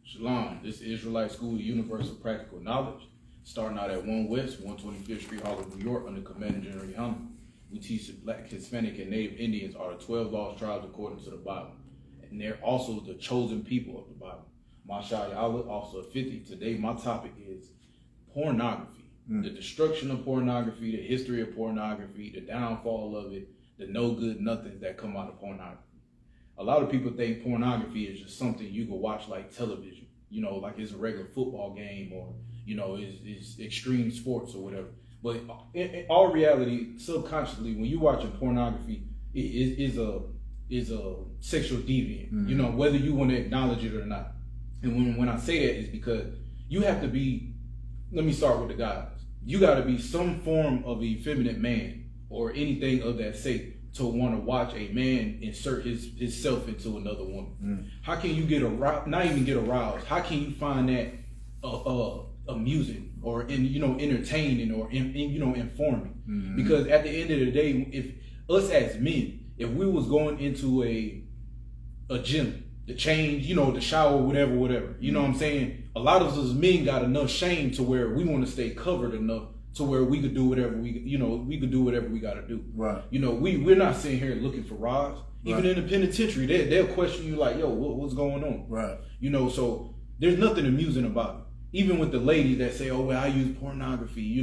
Shalom, this is Israelite School of Universal Practical Knowledge, starting out at 1 West, 125th Street, Harlem, New York, under Commander General Young. We teach that Black, Hispanic, and Native Indians are the 12 lost tribes according to the Bible, and they're also the chosen people of the Bible. Masha Yahweh, also 50. Today, my topic is pornography, the destruction of pornography, the history of pornography, the downfall of it, the no good nothings that come out of pornography. A lot of people think pornography is just something you can watch like television, you know, like it's a regular football game or, you know, it's extreme sports or whatever. But in all reality, subconsciously, when you're watching pornography, it is a sexual deviant, you know, whether you want to acknowledge it or not. And when I say that is because you have to be, let me start with the guys. You got to be some form of effeminate man or anything of that sake to want to watch a man insert himself into another woman. How can you get aroused? Not even get aroused. How can you find that amusing or entertaining or informing? Because at the end of the day, if us as men, if we was going into a gym to change, to shower, whatever, you know what I'm saying? A lot of us men got enough shame to where we want to stay covered enough to where we could do whatever we could do whatever we got to do. Right. We're not sitting here looking for rods. Even in the penitentiary, they'll question you like, yo, what's going on? Right. So there's nothing amusing about it. Even with the ladies that say, oh, well, I use pornography,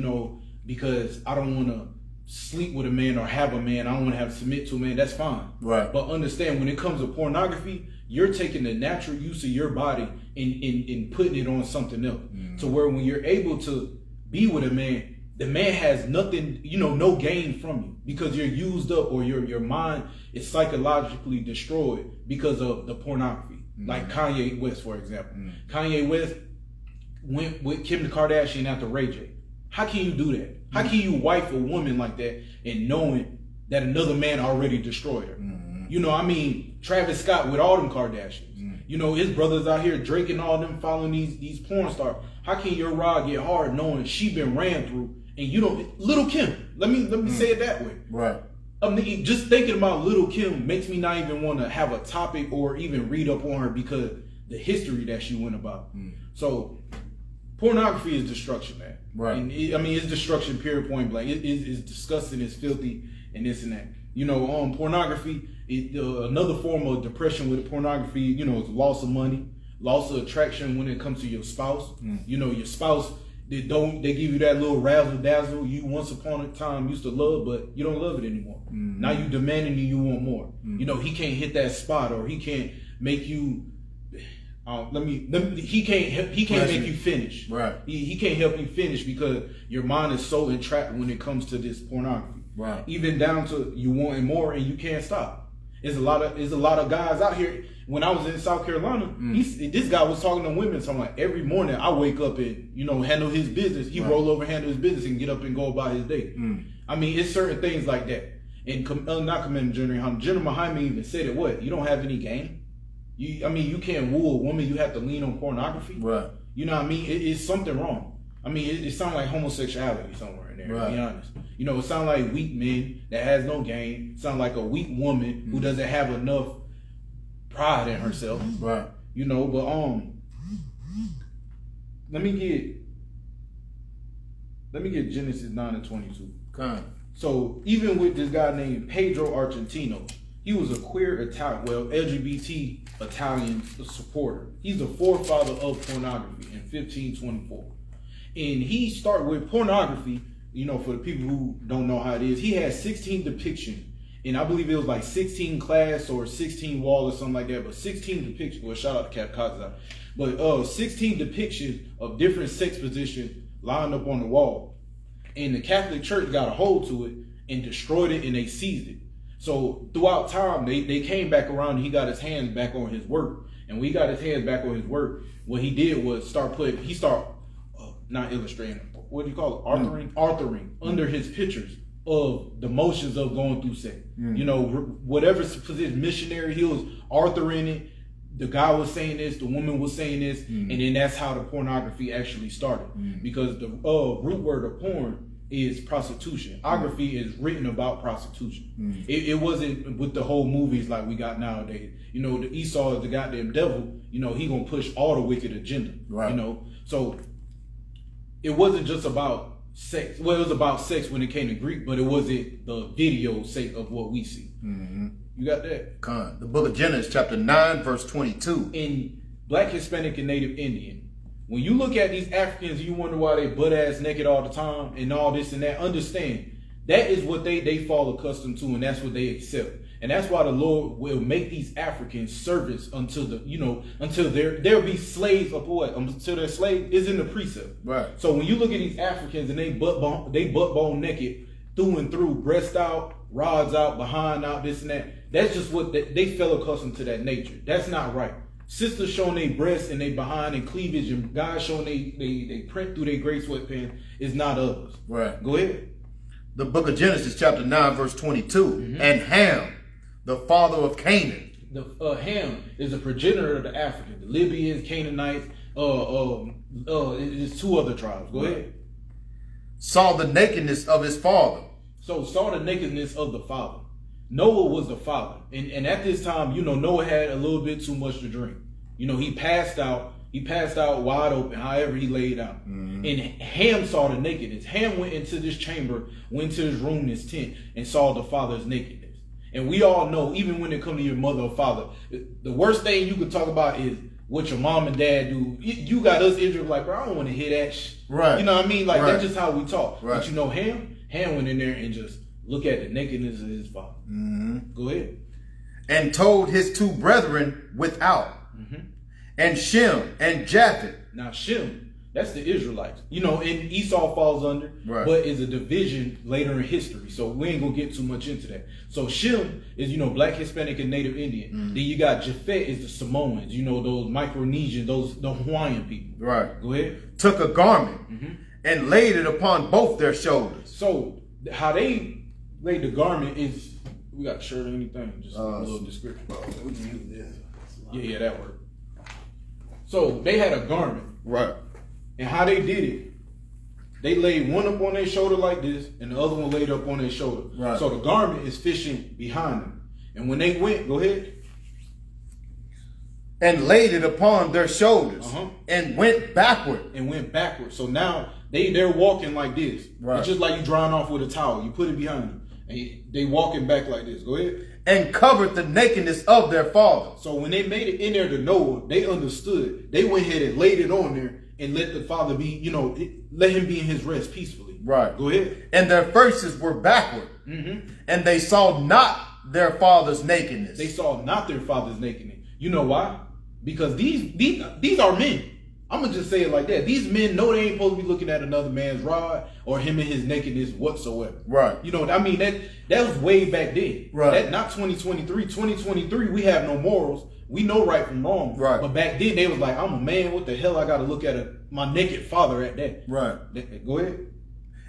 because I don't want to sleep with a man or have a man. I don't want to have to submit to a man. That's fine. Right. But understand, when it comes to pornography, you're taking the natural use of your body and putting it on something else. To where when you're able to be with a man, the man has nothing, no gain from you because you're used up or your mind is psychologically destroyed because of the pornography. Like Kanye West, for example. Kanye West went with Kim Kardashian after Ray J. How can you do that? How can you wife a woman like that and knowing that another man already destroyed her? Travis Scott with all them Kardashians. His brothers out here, Drake and all them following these porn stars. How can your rod get hard knowing she been ran through and you don't? Little Kim, let me say it that way. Right. Just thinking about Little Kim makes me not even want to have a topic or even read up on her because the history that she went about. So pornography is destruction, man. Right. And it's destruction, period, point blank. It's disgusting, it's filthy, and this and that. Pornography, another form of depression with pornography, is loss of money, loss of attraction when it comes to your spouse. Your spouse, they give you that little razzle dazzle you once upon a time used to love, but you don't love it anymore. Now you demanding and you want more. He can't hit that spot, or he can't make you. He can't make you finish. Right. He can't help you finish because your mind is so entrapped when it comes to this pornography. Right. Even down to you wanting more and you can't stop. There's a lot of guys out here. When I was in South Carolina, this guy was talking to women. So I'm like, every morning I wake up and handle his business. He roll over, handle his business, and get up and go about his day. It's certain things like that. And not Commander General Muhammad even said it. What? You don't have any game. You can't woo a woman. You have to lean on pornography. Right. It's something wrong. It sounds like homosexuality somewhere in there. Right. To be honest, it sounds like weak men that has no game. It sounds like a weak woman who doesn't have enough pride in herself. Right. But let me get Genesis 9:22. Okay. So even with this guy named Pedro Argentino, he was a queer Italian, LGBT Italian supporter. He's the forefather of pornography in 1524. And he started with pornography, for the people who don't know how it is. He had 16 depictions, and I believe it was like 16 class or 16 wall or something like that, but 16 depictions, well, shout out to Cap Kaza, but 16 depictions of different sex positions lined up on the wall. And the Catholic Church got a hold to it and destroyed it, and they seized it. So throughout time, they came back around and he got his hands back on his work. And when he got his hands back on his work, what he did was not illustrating, what do you call it? Authoring under his pictures of the motions of going through sex. Whatever position, missionary, he was authoring it. The guy was saying this, the woman was saying this, and then that's how the pornography actually started. Because the root word of porn is prostitution. Pornography is written about prostitution. It wasn't with the whole movies like we got nowadays. You know, the Esau is the goddamn devil. You know, he gonna push all the wicked agenda. Right. You know, so it wasn't just about sex. Well, it was about sex when it came to Greek, but it wasn't the video sake of what we see. You got that? The book of Genesis, chapter 9, verse 22. In Black, Hispanic, and Native Indian, when you look at these Africans, you wonder why they butt ass naked all the time and all this and that. Understand, that is what they fall accustomed to, and that's what they accept. And that's why the Lord will make these Africans servants until until they'll be slaves of what? Until their slave is in the precept. Right. So when you look at these Africans and they butt bone naked, through and through, breast out, rods out, behind out, this and that. That's just what they fell accustomed to that nature. That's not right. Sisters showing their breasts and they behind and cleavage, and guys showing they print through their gray sweatpants is not others. Right. Go ahead. The book of Genesis, chapter 9, verse 22. And Ham, the father of Canaan. The Ham is a progenitor of the Africans, the Libyans, Canaanites. It's two other tribes. Go ahead. Saw the nakedness of his father. So saw the nakedness of the father. Noah was the father. And at this time, Noah had a little bit too much to drink. He passed out. He passed out wide open, however he laid out. And Ham saw the nakedness. Ham went into this chamber, went to his room, his tent, and saw the father's nakedness. And we all know, even when it comes to your mother or father, the worst thing you could talk about is what your mom and dad do. You got us Israel like, bro, I don't want to hear that shit. Right. You know what I mean? Like, right. That's just how we talk. Right. But Ham went in there and just look at the nakedness of his father. Go ahead. And told his two brethren without. And Shem and Japheth. Now Shem, that's the Israelites. And Esau falls under, right. But is a division later in history. So we ain't gonna get too much into that. So Shem is, Black, Hispanic, and Native Indian. Then you got Japheth is the Samoans, those Micronesian, the Hawaiian people. Right. Go ahead. Took a garment and laid it upon both their shoulders. So how they laid the garment is, we got a shirt or anything, just a little description. We can use this. Yeah, that worked. So they had a garment. Right. And how they did it, they laid one up on their shoulder like this, and the other one laid up on their shoulder. Right. So the garment is fishing behind them. And when they went, go ahead. And laid it upon their shoulders. And went backward. So now they're walking like this. Right. It's just like you drying off with a towel. You put it behind them. And they walking back like this. Go ahead. And covered the nakedness of their father. So when they made it in there to Noah, they understood. They went ahead and laid it on there and let the father be, let him be in his rest peacefully. Right. Go ahead. And their faces were backward. And they saw not their father's nakedness. They saw not their father's nakedness. You know why? Because these are men. I'm going to just say it like that. These men know they ain't supposed to be looking at another man's rod or him and his nakedness whatsoever. Right. That was way back then. Right. Not 2023. 2023, we have no morals. We know right from wrong. Right. But back then, they was like, I'm a man. What the hell I got to look at my naked father at that? Right. Go ahead.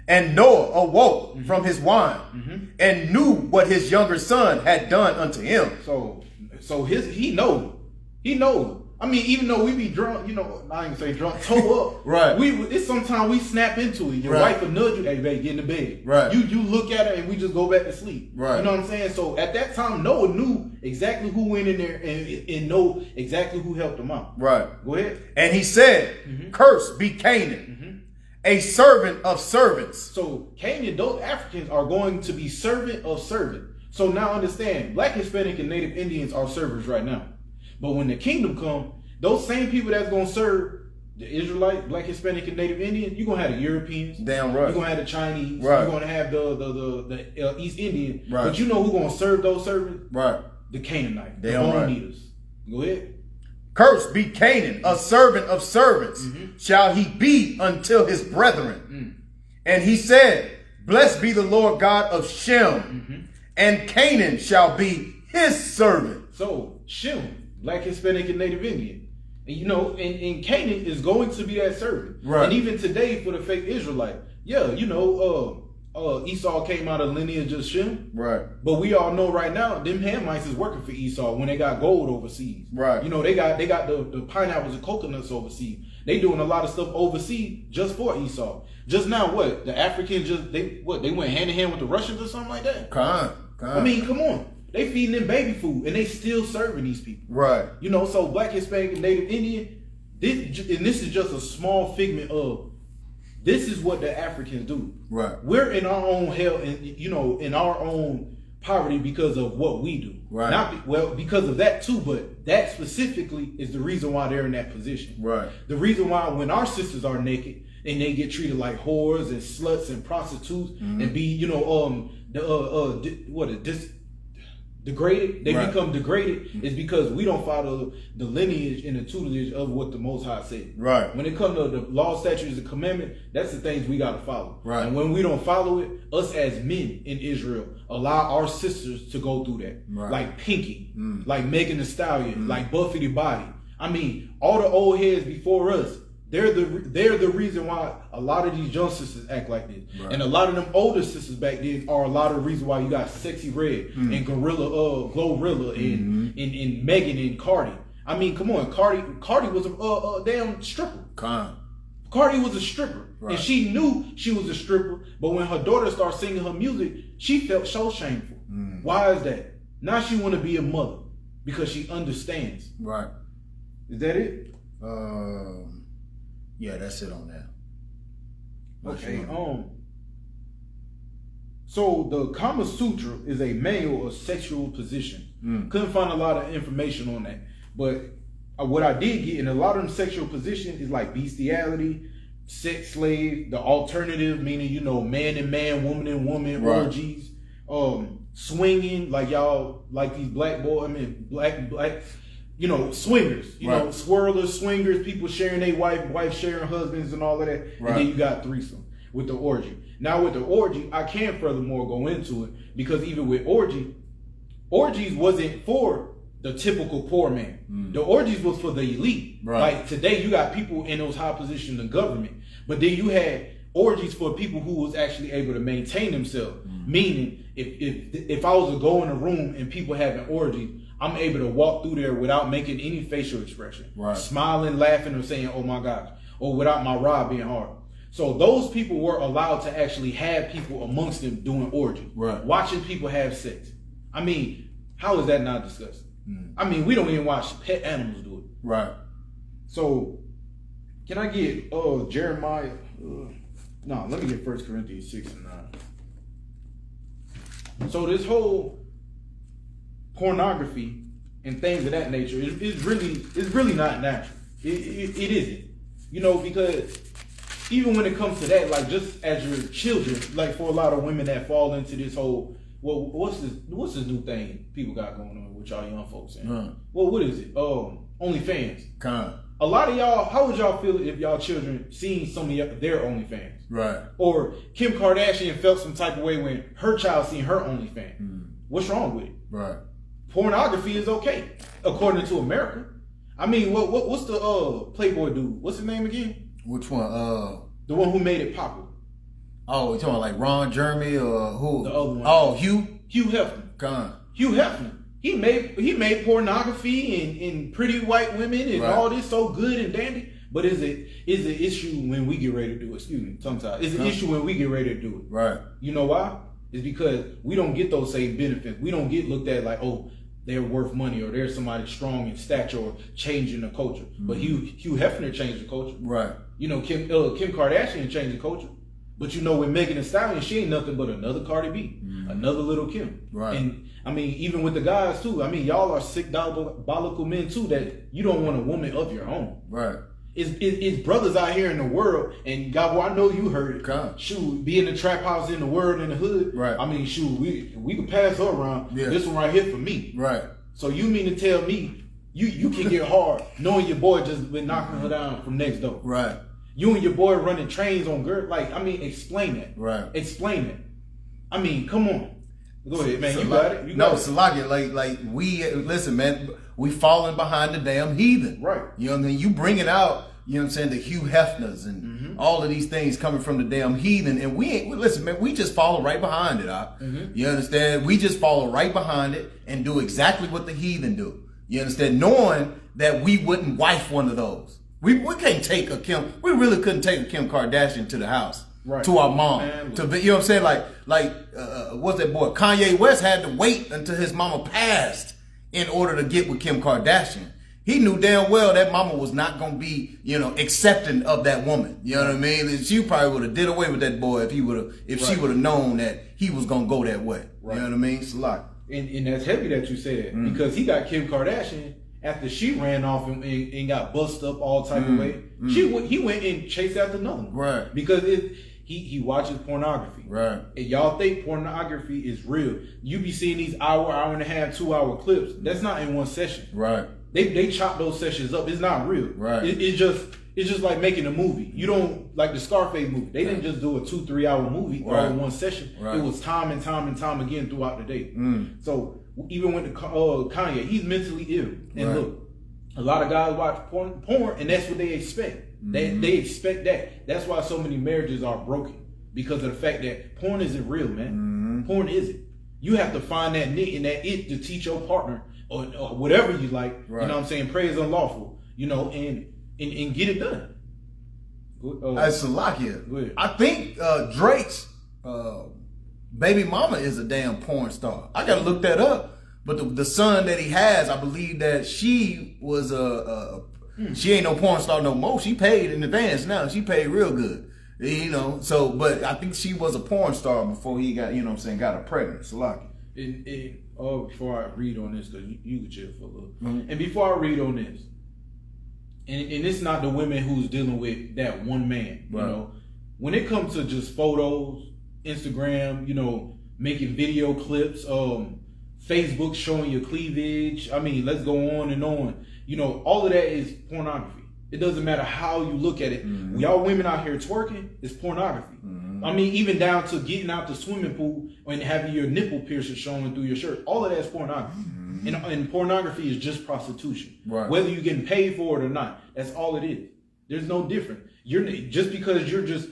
And Noah awoke from his wine and knew what his younger son had done unto him. So he knows. He knows. I mean, even though we be drunk, I ain't gonna say drunk, toe up. Right. It's sometimes we snap into it. Your wife will nudge you, hey babe, get in the bed. Right. You look at her and we just go back to sleep. Right. You know what I'm saying? So at that time, Noah knew exactly who went in there and know exactly who helped him out. Right. Go ahead. And he said, Cursed be Canaan, a servant of servants. So Canaan, those Africans are going to be servant of servant. So now understand, Black, Hispanic, and Native Indians are servers right now. But when the kingdom come, those same people that's going to serve the Israelites, Black, Hispanic, and Native Indian, you're going to have the Europeans. Damn right. You're going to have the Chinese. Right. You're going to have the East Indian. Right. But you know who's going to serve those servants? Right. The Canaanites. Damn the bone right. eaters. Go ahead. Cursed be Canaan, a servant of servants, shall he be until his brethren. And he said, Blessed be the Lord God of Shem, and Canaan shall be his servant. So, Shem, Black, Hispanic, and Native Indian. And and Canaan is going to be that servant. Right. And even today for the fake Israelite, Esau came out of lineage of Shem. Right. But we all know right now, them Hamites is working for Esau when they got gold overseas. Right. You know, they got the pineapples and coconuts overseas. They doing a lot of stuff overseas just for Esau. Just now, what? The Africans they went hand in hand with the Russians or something like that? I mean, come on. They feeding them baby food and they still serving these people. Right. You know, so Black, Hispanic, and Native Indian, this is just a small figment of, this is what the Africans do. Right. We're in our own hell and, you know, in our own poverty because of what we do. Right. Because of that too, but that specifically is the reason why they're in that position. Right. The reason why when our sisters are naked and they get treated like whores and sluts and prostitutes and be, you know, degraded, they become degraded, is because we don't follow the lineage and the tutelage of what the Most High said. Right. When it comes to the law, statutes, and commandment, that's the things we got to follow. Right. And when we don't follow it, us as men in Israel allow our sisters to go through that. Right. Like Pinky, like Megan Thee Stallion, like Buffy the Body. I mean, all the old heads before us, they're the reason why a lot of these young sisters act like this. Right. And a lot of them older sisters back then are a lot of the reason why you got Sexy Red and Glorilla and Megan and Cardi. I mean, come on, Cardi was a damn stripper. Cardi was a stripper. Right. And she knew she was a stripper, but when her daughter started singing her music, she felt so shameful. Why is that? Now she want to be a mother because she understands. Right. Is that it? Yeah, that's it on that. Okay. So the Kama Sutra is a manual of sexual position. Couldn't find a lot of information on that, but what I did get in a lot of them sexual positions is like bestiality, sex slave, the alternative, meaning, you know, man and man, woman and woman, right. orgies, swinging, like y'all, like these black, you know, swingers, you know, swirlers, swingers, people sharing their wife sharing husbands and all of that. Right. And then you got threesome with the orgy. Now with the orgy, I can furthermore go into it because even with orgies wasn't for the typical poor man. The orgies was for the elite. Right. Like today you got people in those high positions in government, but then you had orgies for people who was actually able to maintain themselves. Meaning if I was to go in a room and people having orgies, I'm able to walk through there without making any facial expression. Right. Smiling, laughing, or saying, oh my gosh, or without my rod being hard. So those people were allowed to actually have people amongst them doing orgies. Right. Watching people have sex. I mean, how is that not disgusting? I mean, we don't even watch pet animals do it. Right. So, can I get Jeremiah? No, let me get 1 Corinthians 6 and 9. So this whole pornography and things of that nature is really not natural. It isn't. You know, because even when it comes to that, like just as your children, like for a lot of women that fall into this whole, well, what's this new thing people got going on with y'all young folks? Well, what is it? OnlyFans. A lot of y'all, how would y'all feel if y'all children seen some of their OnlyFans? Right. Or Kim Kardashian felt some type of way when her child seen her OnlyFans. What's wrong with it? Right. Pornography is okay, according to America. I mean, what's the Playboy dude? What's his name again? Which one? The one who made it popular. Oh, you talking about like Ron Jeremy or who? The other one. Oh, Hugh Hefner. Hugh Hefner. He made pornography and pretty white women and all this so good and dandy. But is an issue when we get ready to do it. Excuse me, tongue-tied. It's an issue when we get ready to do it. Right. You know why? It's because we don't get those same benefits. We don't get looked at like, oh, they're worth money or they're somebody strong in stature or changing the culture. But Hugh Hefner changed the culture. Right. You know, Kim Kardashian changed the culture. But you know, with Megan Thee Stallion, she ain't nothing but another Cardi B, another little Kim. Right. And I mean, even with the guys too. I mean, y'all are sick, diabolical men too. That you don't want a woman of your own. Right. It's brothers out here in the world, and God, well, I know you heard it. Shoot, be in the trap house in the world in the hood. Right. I mean, shoot, we can pass her around. Yeah. This one right here for me. Right. So you mean to tell me you can get hard knowing your boy just been knocking her down from next door? Right. You and your boy running trains on girl. Like, I mean, explain that. Right. Explain it. I mean, come on. Go ahead, man. You got it. Salakia, like we listen, man. We falling behind the damn heathen. Right. You know what I mean? You bringing out you know what I'm saying, the Hugh Hefners and all of these things coming from the damn heathen. And we ain't, listen, man, we just follow right behind it. You understand? We just follow right behind it and do exactly what the heathen do. You understand? Knowing that we wouldn't wife one of those. We can't take a Kim, we really couldn't take a Kim Kardashian to the house. Right. To our mom, man, to you know what I'm saying, what's that boy? Kanye West had to wait until his mama passed in order to get with Kim Kardashian. He knew damn well that mama was not gonna be, you know, accepting of that woman. You know what I mean? And she probably would have did away with that boy if she would have known that he was gonna go that way. Right. You know what I mean? It's a lot. And that's heavy that you say that because he got Kim Kardashian after she ran off and got busted up all type of way. He went and chased after another one. Right. Because he watches pornography. Right. And y'all think pornography is real. You be seeing these hour and a half, 2 hour clips. That's not in one session. Right. They chop those sessions up. It's not real. Right. It's just like making a movie. You don't like the Scarface movie. They didn't just do a 2-3 hour movie all in one session. Right. It was time and time and time again throughout the day. So even with Kanye, he's mentally ill. And look, a lot of guys watch porn, and that's what they expect. They expect that. That's why so many marriages are broken, because of the fact that porn isn't real, man. Porn isn't. You have to find that nick and that it to teach your partner or whatever you like. Right. You know what I'm saying? Pray is unlawful. You know, and get it done. That's Salakia. I think Drake's baby mama is a damn porn star. I gotta look that up. But the son that he has, I believe that she was she ain't no porn star no more. She paid in advance now. She paid real good. You know, so, but I think she was a porn star before he got, you know what I'm saying, got her pregnant. Salaki. Before I read on this, because you could chill for a little. And before I read on this, and it's not the women who's dealing with that one man, you know. When it comes to just photos, Instagram, you know, making video clips, Facebook showing your cleavage. I mean, let's go on and on. You know, all of that is pornography. It doesn't matter how you look at it. Y'all women out here twerking, it's pornography. I mean, even down to getting out the swimming pool and having your nipple piercer showing through your shirt. All of that's pornography. And pornography is just prostitution. Right. Whether you're getting paid for it or not, that's all it is. There's no difference. Just because you're just,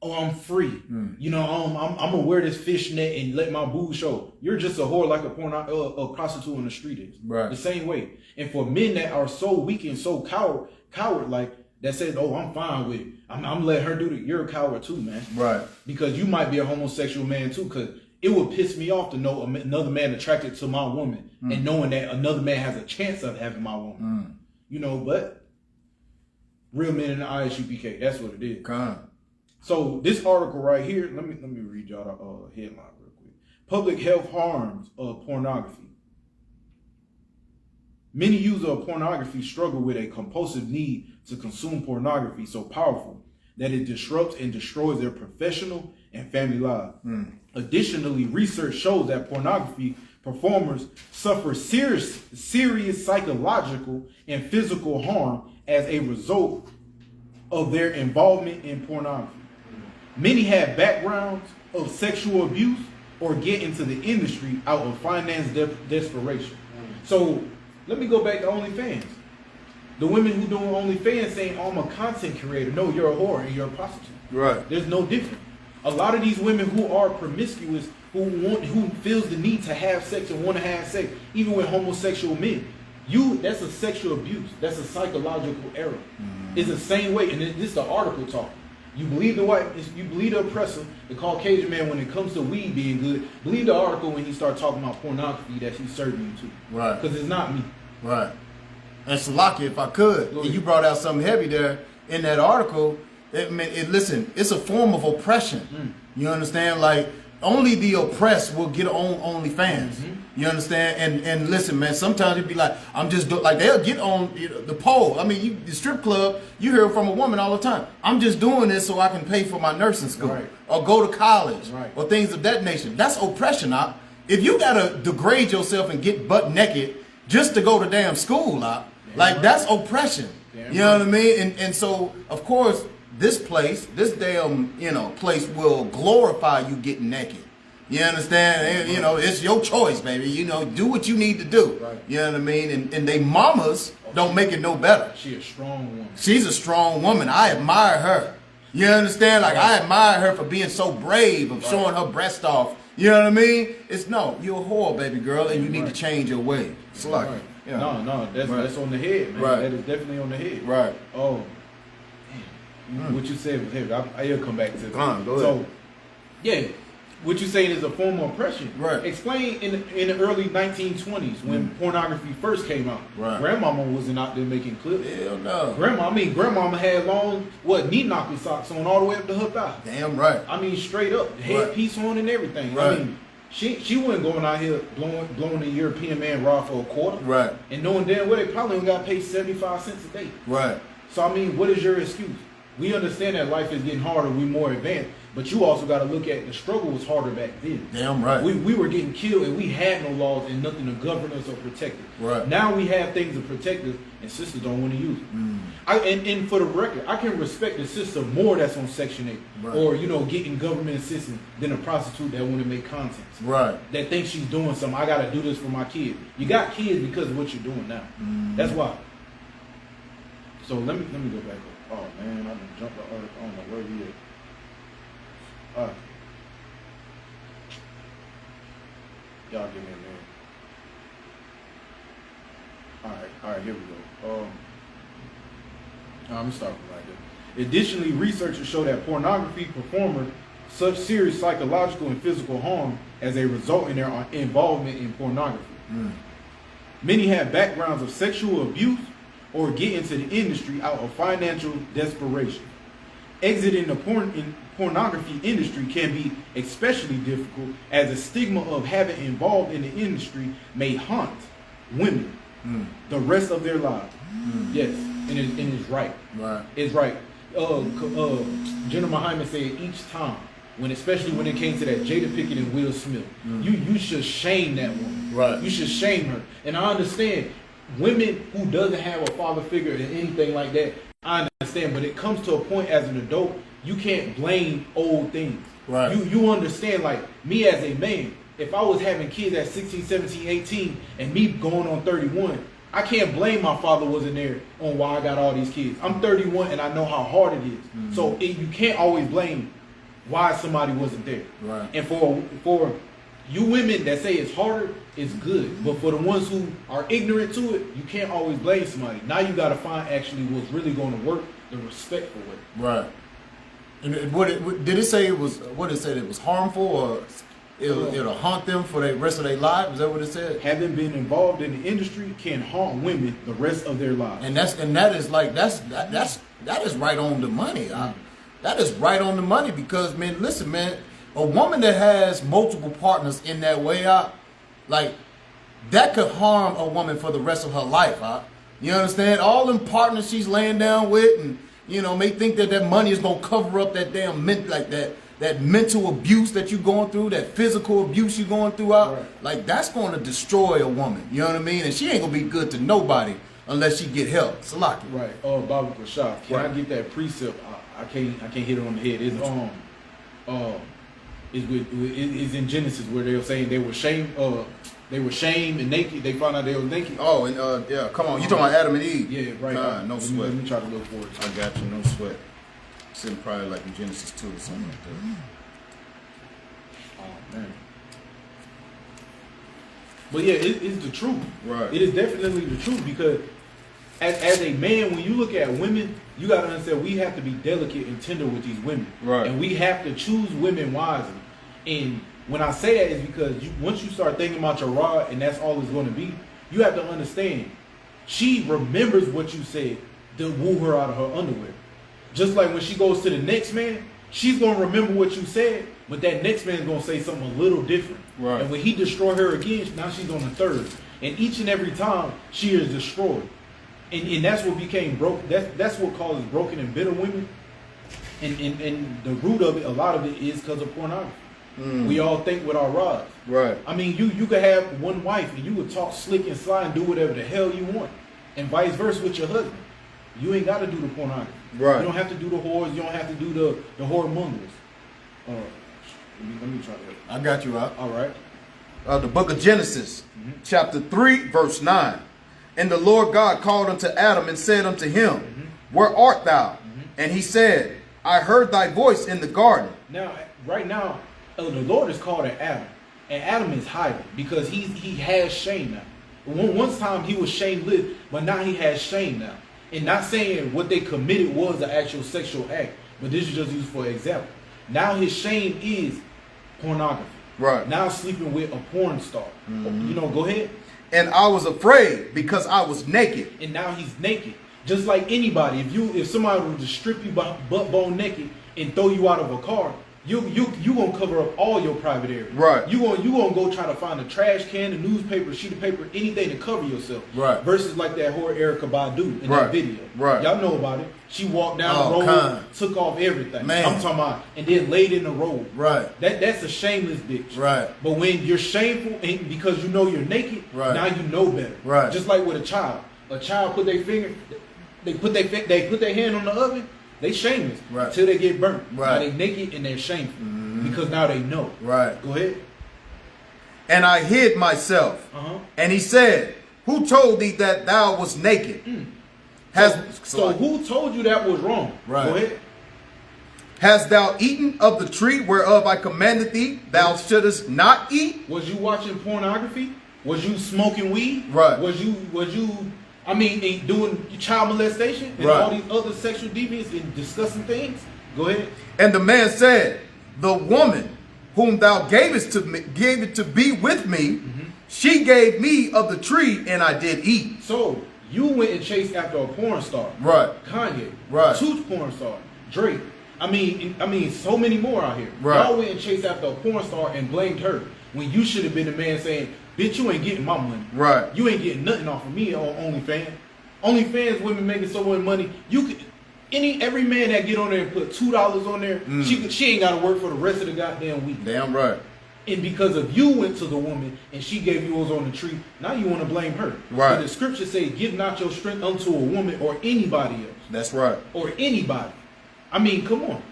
oh, I'm free. You know, I'm gonna wear this fishnet and let my boobs show. You're just a whore like a prostitute on the street is. Right. The same way. And for men that are so weak and so coward like that says, oh, I'm fine with it. I'm letting her do it. You're a coward too, man. Right. Because you might be a homosexual man too. Because it would piss me off to know another man attracted to my woman and knowing that another man has a chance of having my woman. You know, but real men in the Isupk. That's what it is. So this article right here, let me read y'all the headline real quick. Public health harms of pornography. Many users of pornography struggle with a compulsive need to consume pornography so powerful that it disrupts and destroys their professional and family lives. Additionally, research shows that pornography performers suffer serious psychological and physical harm as a result of their involvement in pornography. Many have backgrounds of sexual abuse or get into the industry out of finance desperation. So let me go back to OnlyFans. The women who doing OnlyFans saying, oh, I'm a content creator. No, you're a whore and you're a prostitute. Right. There's no difference. A lot of these women who are promiscuous, who feels the need to have sex and want to have sex, even with homosexual men, that's a sexual abuse. That's a psychological error. It's the same way, and this is the article talking. You believe the white, you believe the oppressor, the Caucasian man, when it comes to weed being good. Believe the article when he starts talking about pornography that he's serving you to. Right. Because it's not me. Right. And Salaki, if I could, and you brought out something heavy there in that article. Listen, it's a form of oppression. You understand? Like, only the oppressed will get on OnlyFans. You understand? And listen, man, sometimes it'd be like, I'm just like, they'll get on the pole. I mean, the strip club, you hear from a woman all the time. I'm just doing this so I can pay for my nursing school or go to college or things of that nature. That's oppression, If you gotta degrade yourself and get butt naked just to go to damn school, like that's oppression. You know what I mean? And so, of course, this damn, place will glorify you getting naked. You understand? And, you know, it's your choice, baby. You know, do what you need to do. Right. You know what I mean? And they mamas don't make it no better. She a strong woman. She's a strong woman. I admire her. You understand? Like, I admire her for being so brave of showing her breast off. You know what I mean? It's no, you're a whole baby girl, and you need to change your way. It's like, right. No, that's on the head, man. Right. That is definitely on the head. Right. Oh, man. What you said was heavy. I'll come back to it. Go ahead. So, yeah, what you saying is a form of oppression. Right. Explain in the early 1920s when pornography first came out. Right. Grandmama wasn't out there making clips. Hell no. Grandmama had long, knee knocker socks on all the way up to her thigh. Damn right. I mean, straight up, headpiece on and everything. Right. I mean, she wasn't going out here blowing the European man raw for a quarter. Right. And knowing damn well they probably only got paid 75 cents a day. Right. So I mean, what is your excuse? We understand that life is getting harder, we more advanced, but you also got to look at the struggle was harder back then. Damn right. We were getting killed and we had no laws and nothing to govern us or protect us. Right. Now we have things to protect us and sisters don't want to use it. And for the record, I can respect the sister more that's on Section 8 Right. or, getting government assistance than a prostitute that want to make content. Right. That thinks she's doing something. I got to do this for my kids. You got kids because of what you're doing now. That's why. So let me go back up. Oh man, I done jumped the earth. I don't know where he is. Alright. Y'all give me a minute. Alright, here we go. Let me start from right there. Additionally, researchers show that pornography performers such serious psychological and physical harm as a result in their involvement in pornography. Many have backgrounds of sexual abuse or get into the industry out of financial desperation. Exiting the pornography industry can be especially difficult as the stigma of having involved in the industry may haunt women the rest of their lives. Yes, and it's right. Right. It's right. General Muhammad said each time, especially when it came to that Jada Pinkett and Will Smith, you should shame that woman. Right. You should shame her. And I understand women who doesn't have a father figure or anything like that, I understand, but it comes to a point as an adult, you can't blame old things. Right. You understand, like me as a man, if I was having kids at 16, 17, 18, and me going on 31, I can't blame my father wasn't there on why I got all these kids. I'm 31 and I know how hard it is. So you can't always blame why somebody wasn't there. Right. And for you women that say it's harder, it's good. But for the ones who are ignorant to it, you can't always blame somebody. Now you got to find actually what's really going to work, the respectful way. Right. And did it say it was? What did it say? It was harmful, or it'll haunt them for the rest of their lives? Is that what it said? Having been involved in the industry can haunt women the rest of their lives. And that is right on the money. That is right on the money because, man, listen, man, a woman that has multiple partners in that way, like that could harm a woman for the rest of her life. You understand? All them partners she's laying down with, and may think that money is gonna cover up that damn that mental abuse that you're going through, that physical abuse you're going through Right. Like that's going to destroy a woman. You know what I mean? And she ain't gonna be good to nobody unless she get help. Salaki. Right. Oh, Baba Rashad. Can I get that precept? I can't hit it on the head. It's in Genesis where they were saying they were shamed and naked. They found out they were naked. Oh, and yeah, come on. You talking about Adam and Eve? Yeah, right. No sweat. Let me try to look for it. I got you, no sweat. It's in probably like in Genesis 2 or something like that. Oh man. But yeah, it's the truth. Right. It is definitely the truth because as a man, when you look at women, you got to understand we have to be delicate and tender with these women. Right. And we have to choose women wisely. And when I say that is because once you start thinking about your rod and that's all it's going to be, you have to understand she remembers what you said to woo her out of her underwear. Just like when she goes to the next man, she's going to remember what you said, but that next man's going to say something a little different. Right. And when he destroy her again, now she's on the third. And each and every time, she is destroyed. And that's what became broke. That's what causes broken and bitter women. And the root of it, a lot of it is because of pornography. We all think with our rods. Right. I mean, you could have one wife and you would talk slick and sly and do whatever the hell you want. And vice versa with your husband. You ain't got to do the pornography. Right. You don't have to do the whores. You don't have to do the whoremongers. Let me try that. I got you out. All right. The book of Genesis, chapter 3, verse 9. And the Lord God called unto Adam and said unto him, Where art thou? And he said, I heard thy voice in the garden. Now, right now, the Lord is called Adam. And Adam is hiding because he has shame now. One time he was shameless, but now he has shame now. And not saying what they committed was an actual sexual act, but this is just used for example. Now his shame is pornography. Right. Now sleeping with a porn star. You know, go ahead. And I was afraid because I was naked. And now he's naked. Just like anybody, if somebody were to strip you butt bone naked and throw you out of a car, you gonna cover up all your private area. Right. You gonna go try to find a trash can, a newspaper, a sheet of paper, anything to cover yourself. Right. Versus like that whore Erykah Badu in that video. Right. Y'all know about it. She walked down the road, took off everything. Man. I'm talking about, and then laid in the road. Right. That's a shameless bitch. Right. But when you're shameful and because you know you're naked, right. now you know better. Right. Just like with a child. A child put their finger, they put their hand on the oven, they shameless. Right. Until they get burnt. Right. Now they naked and they're shameful. Because now they know. Right. Go ahead. And I hid myself. And he said, Who told thee that thou was naked? So who told you that was wrong? Right. Go ahead. Hast thou eaten of the tree whereof I commanded thee thou shouldest not eat? Was you watching pornography? Was you smoking weed? Right. Was you doing child molestation and all these other sexual deviance and disgusting things? Go ahead. And the man said, The woman whom thou gavest to me, gave it to be with me, she gave me of the tree, and I did eat. So you went and chased after a porn star. Right. Kanye. Right. Two porn star. Drake. I mean, so many more out here. Right. Y'all went and chased after a porn star and blamed her when you should have been the man saying, "Bitch, you ain't getting my money. Right. You ain't getting nothing off of me on OnlyFans. OnlyFans women making so much money. You could every man that get on there and put $2 on there, she ain't got to work for the rest of the goddamn week. Damn right. And because of you went to the woman and she gave you yours on the tree, now you want to blame her. Right. But the scripture say, give not your strength unto a woman or anybody else. That's right. Or anybody. I mean, come on.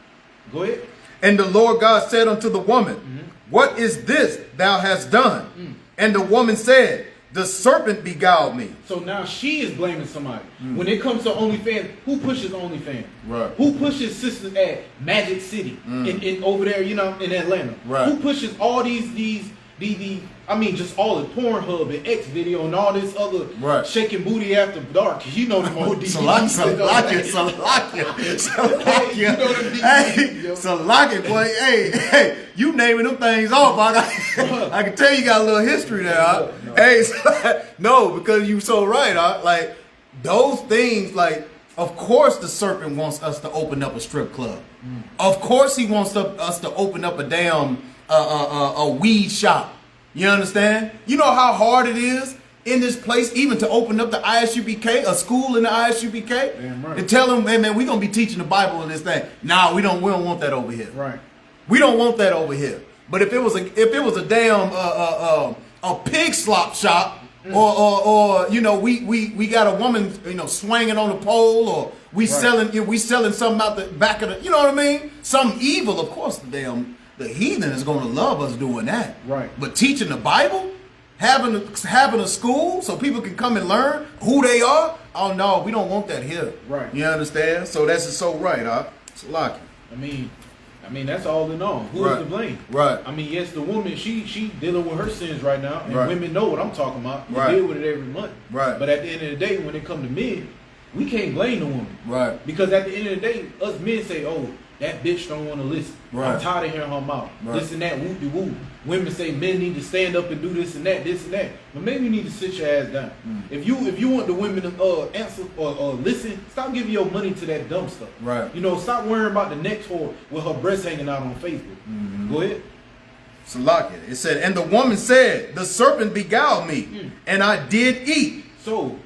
Go ahead. And the Lord God said unto the woman, What is this thou hast done? And the woman said, The serpent beguiled me. So now she is blaming somebody. When it comes to OnlyFans, who pushes OnlyFans? Right. Who pushes sisters at Magic City in over there, in Atlanta? Right. Who pushes all these just all the Pornhub and X video and all this other shaking booty after dark? Cause you know them old DVDs. Salakia, boy. Hey, you naming them things off. I can tell you got a little history there. Huh? No. Hey, no, because you so right. Huh? Like those things, like of course the serpent wants us to open up a strip club. Of course he wants us to open up a damn a weed shop. You understand? You know how hard it is in this place even to open up the ISUPK, a school in the ISUPK, Damn right. to tell them, hey man, we're gonna be teaching the Bible in this thing. Nah, we don't want that over here. Right. We don't want that over here. But if it was a damn a pig slop shop, or we got a woman swinging on a pole, or we selling something out the back of the, you know what I mean? Something evil, of course the heathen is going to love us doing that. Right. But teaching the Bible, having a school so people can come and learn who they are, oh no, we don't want that here. Right. You understand? So that's so right, huh? It's lucky. I mean that's all in all. Who is to blame? Right. I mean, yes, the woman, she dealing with her sins right now, and women know what I'm talking about. They deal with it every month. Right. But at the end of the day, when it comes to men, we can't blame the woman. Right. Because at the end of the day, us men say, oh, that bitch don't want to listen. Right. I'm tired of hearing her mouth. Right. This and that, whoop-de-whoop. Women say men need to stand up and do this and that. But maybe you need to sit your ass down. If you want the women to answer or listen, stop giving your money to that dumb stuff. Right. Stop worrying about the next whore with her breasts hanging out on Facebook. Go ahead. Salakia. It said, and the woman said, the serpent beguiled me, and I did eat. So,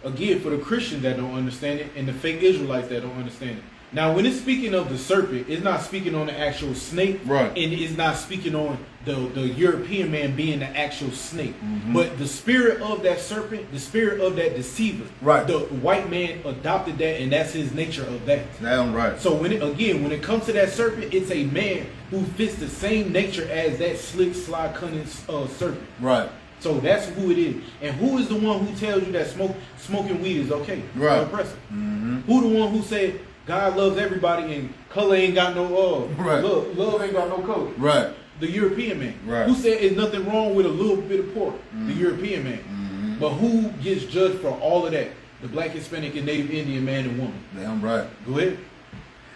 again, for the Christians that don't understand it and the fake Israelites that don't understand it, Now, when it's speaking of the serpent, it's not speaking on the actual snake, Right. and it's not speaking on the European man being the actual snake. Mm-hmm. But the spirit of that serpent, the spirit of that deceiver, Right. the white man adopted that, and that's his nature of that. Damn right. So when it comes to that serpent, it's a man who fits the same nature as that slick, sly, cunning serpent. Right. So that's who it is. And who is the one who tells you that smoking weed is okay? Right. Oppressive. Mm-hmm. Who the one who said God loves everybody and color ain't got no Right. love ain't got no color? Right. The European man. Right. Who said there's nothing wrong with a little bit of pork? The European man. Mm-hmm. But who gets judged for all of that? The black, Hispanic, and Native Indian man and woman. Damn right. Go ahead.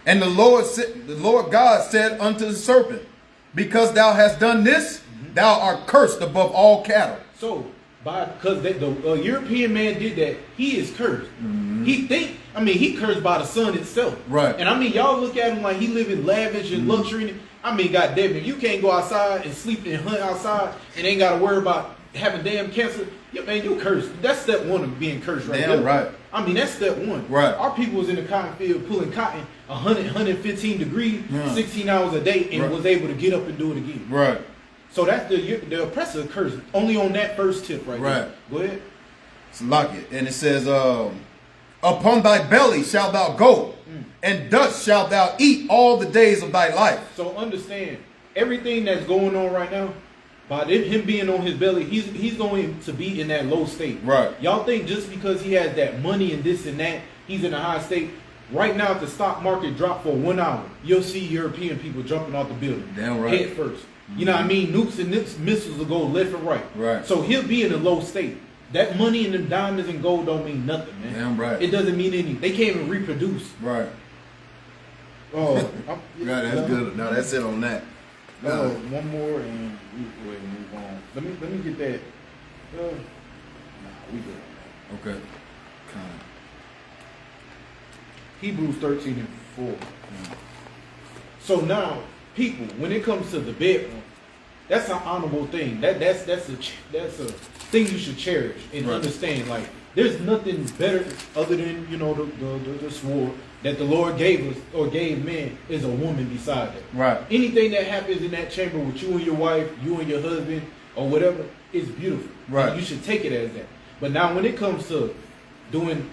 And the Lord God said unto the serpent, because thou hast done this, thou art cursed above all cattle. So, because the European man did that, he is cursed. He cursed by the sun itself. Right. And I mean, y'all look at him like he living lavish and luxury. I mean, goddamn it, you can't go outside and sleep and hunt outside and ain't got to worry about having damn cancer. Yeah, man, you cursed. That's step one of being cursed right Damn there. right. I mean, that's step one. Right. Our people was in the cotton field pulling cotton 115 degrees, Yeah. 16 hours a day, and Right. was able to get up and do it again. Right. So that's the oppressor curse only on that first tip right Right. there. Go ahead. It's like it. And it says, upon thy belly shalt thou go, and dust shalt thou eat all the days of thy life. So understand, everything that's going on right now, by him being on his belly, he's going to be in that low state. Right. Y'all think just because he has that money and this and that, he's in a high state. Right now, if the stock market dropped for 1 hour, you'll see European people jumping off the building. Damn right. Head first. You know what I mean? Nukes and missiles will go left and right. Right. So he'll be in a low state. That money and them diamonds and gold don't mean nothing, man. Damn right. It doesn't mean anything. They can't even reproduce. Right. Oh, Yeah, that's good. No, that's it on that. One more and we go ahead and move on. Let me get that. We good. Okay. Kind Hebrews 13:4. So now, people, when it comes to the bedroom, that's an honorable thing. That's a thing you should cherish and Right. understand. Like, there's nothing better other than the sword that the Lord gave us or gave men is a woman beside that. Right. Anything that happens in that chamber with you and your wife, you and your husband, or whatever, is beautiful. Right. And you should take it as that. But now, when it comes to doing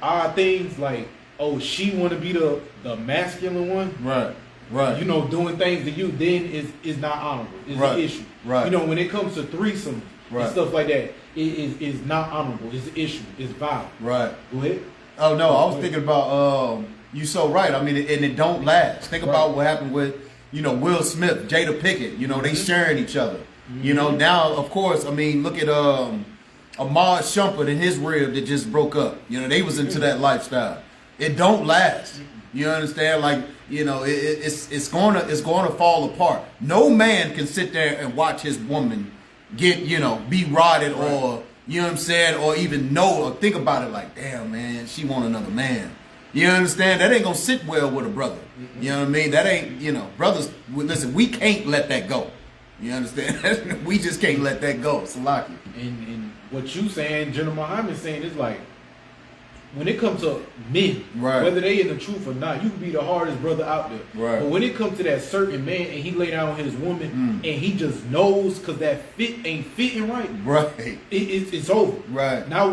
odd things like, oh, she want to be the masculine one. Right. Right. You know, doing things to you, then is not honorable. It's Right. an issue. Right. You know, when it comes to threesomes Right. and stuff like that, it is not honorable. It's an issue. It's vile. Right. Go ahead. Oh no, I was thinking about you so right. I mean, and it don't last. Think about what happened with Will Smith, Jada Pinkett. You know, they sharing each other. You know, now of course, I mean, look at Ahmad Shumpert and his rib that just broke up. You know, they was into that lifestyle. It don't last. You understand? Like, it's gonna fall apart. No man can sit there and watch his woman get, be rotted or, you know what I'm saying, or even know or think about it like, damn, man, she want another man. You understand? That ain't gonna sit well with a brother. You know what I mean? That ain't, brothers, listen, we can't let that go. You understand? We just can't let that go. Salaki. And what you saying, General Muhammad saying, is like, when it comes to men, Right. whether they in the truth or not, you can be the hardest brother out there. Right. But when it comes to that certain man and he lay down with his woman and he just knows because that fit ain't fitting right, Right. it's over. Right. Now,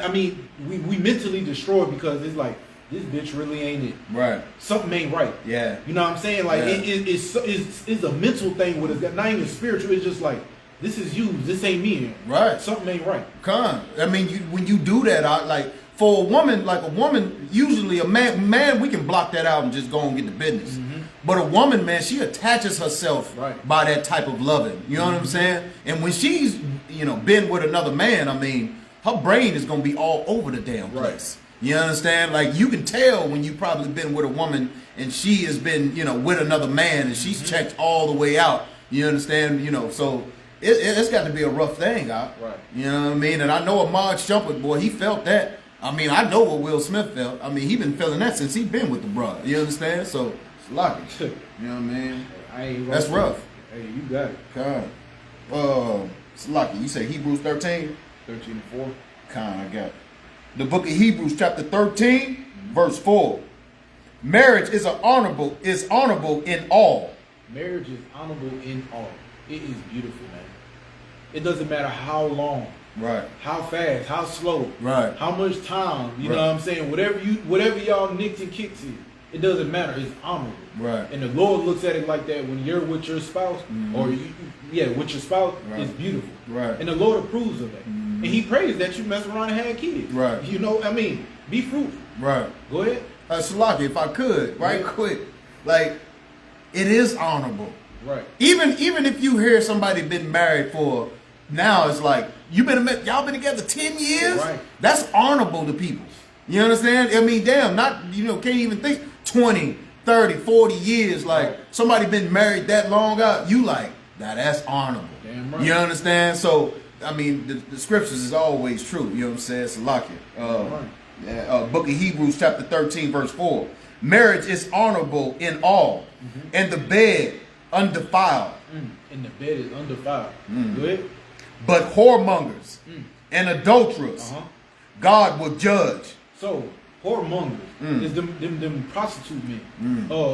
we mentally destroyed because it's like, this bitch really ain't it. Right. Something ain't right. Yeah. You know what I'm saying? Like, Yeah. it's a mental thing with us. Not even spiritual. It's just like, this is you. This ain't me. Right. Something ain't right. I mean, when you do that, like for a woman, usually a man, we can block that out and just go and get the business. But a woman, man, she attaches herself Right. by that type of loving. You know what I'm saying? And when she's, been with another man, I mean, her brain is gonna be all over the damn place. You understand? Like, you can tell when you probably been with a woman and she has been, with another man and she's checked all the way out. You understand? So it's got to be a rough thing, Right. You know what I mean? And I know Ahmad Shumpert, boy, he felt that. I mean, I know what Will Smith felt. I mean, he been feeling that since he been with the brother. You understand? So it's lucky. You know what I mean? I ain't That's rough. Hey, you got it. God. It's lucky. You say Hebrews 13? 13-4. I got it. The book of Hebrews chapter 13, verse 4. Marriage is honorable in all. Marriage is honorable in all. It is beautiful, man. It doesn't matter how long, Right. how fast, how slow, Right. how much time. You know Right. what I'm saying? Whatever y'all nicks and kicks it doesn't matter. It's honorable. Right. And the Lord looks at it like that when you're with your spouse, or with your spouse, Right. it's beautiful. Right. And the Lord approves of that. And He prays that you mess around and have kids. Right. You know, I mean, be fruitful. Right. Go ahead. Salaki, if I could, right Yeah. quick, like, it is honorable. Right. Even if you hear somebody been married for, now it's like, y'all been together 10 years? Right. That's honorable to people. You understand? I mean, damn, can't even think 20, 30, 40 years, like, Right. somebody been married that long out, you like, that's honorable. Damn right. You understand? So, I mean, the scriptures is always true. You know what I'm saying? Salaki. Right. Book of Hebrews chapter 13 verse 4. Marriage is honorable in all, and the bed undefiled. And the bed is undefiled. Go ahead. But whoremongers and adulterers, God will judge. So, whoremongers is them prostitute men.